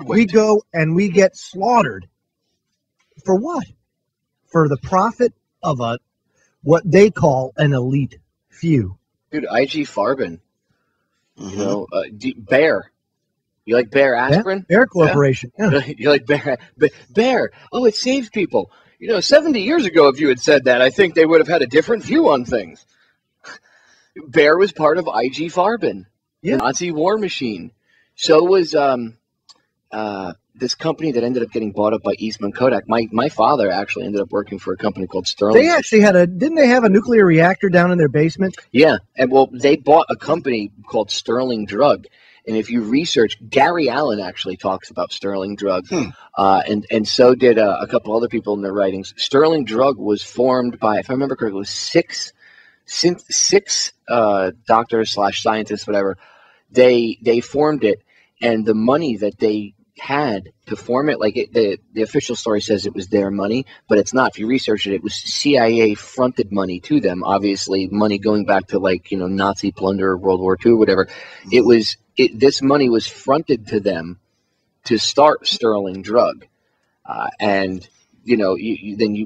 We go and we get slaughtered. For what? For the profit of what they call an elite few. Dude, IG Farben, you know, Bayer. You like Bayer aspirin? Bayer Corporation. Yeah. You like Bayer? Bayer. Oh, it saves people. You know, 70 years ago, if you had said that, I think they would have had a different view on things. Bayer was part of IG Farben, the Nazi war machine. So was this company that ended up getting bought up by Eastman Kodak. My father actually ended up working for a company called Sterling. They actually didn't they have a nuclear reactor down in their basement? Yeah, and well, they bought a company called Sterling Drug. And if you research, Gary Allen actually talks about Sterling Drug, and so did a couple other people in their writings. Sterling Drug was formed by, if I remember correctly, it was six doctors / scientists, whatever. They formed it, and the money that they had to form it, like the official story says it was their money, but it's not. If you research it, it was CIA fronted money to them. Obviously, money going back to, like, you know, Nazi plunder, World War II, whatever. This money was fronted to them to start Sterling Drug, and you know,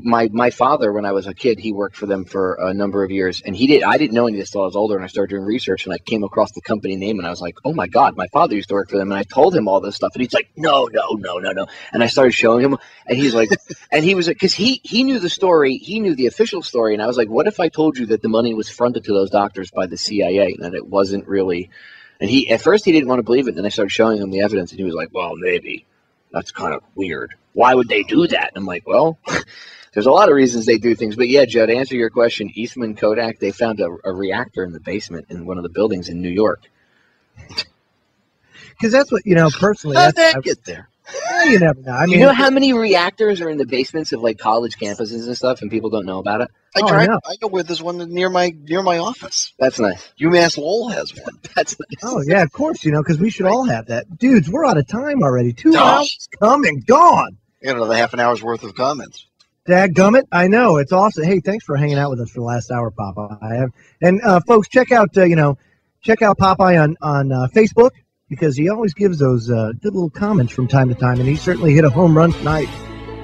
my father, when I was a kid, he worked for them for a number of years, and I didn't know any of this until I was older, and I started doing research, and I came across the company name, and I was like, oh my God, my father used to work for them, and I told him all this stuff, and he's like, no, and I started showing him, and he's like, and he was like, because he knew the story, he knew the official story, and I was like, what if I told you that the money was fronted to those doctors by the CIA, and that it wasn't really, and at first he didn't want to believe it, and then I started showing him the evidence, and he was like, well, maybe. That's kind of weird. Why would they do that? I'm like, well, there's a lot of reasons they do things. But yeah, Joe, to answer your question, Eastman Kodak, they found a reactor in the basement in one of the buildings in New York. Because that's what, you know, personally. How'd that get there? Well, you never know. I mean, you know how many reactors are in the basements of, like, college campuses and stuff, and people don't know about it? I know where there's one near my office. That's nice. UMass Lowell has one. That's nice. Oh yeah, of course, you know, because we should all have that. Dudes, we're out of time already. 2 hours come and gone. You got another half an hour's worth of comments. Dadgummit, I know, it's awesome. Hey, thanks for hanging out with us for the last hour, Popeye. And folks, check out Popeye on Facebook, because he always gives those good little comments from time to time, and he certainly hit a home run tonight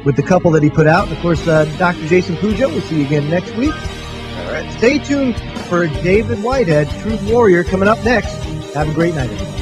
with the couple that he put out. And, of course, Dr. Jason Pujo, we'll see you again next week. All right. Stay tuned for David Whitehead, Truth Warrior, coming up next. Have a great night, everyone.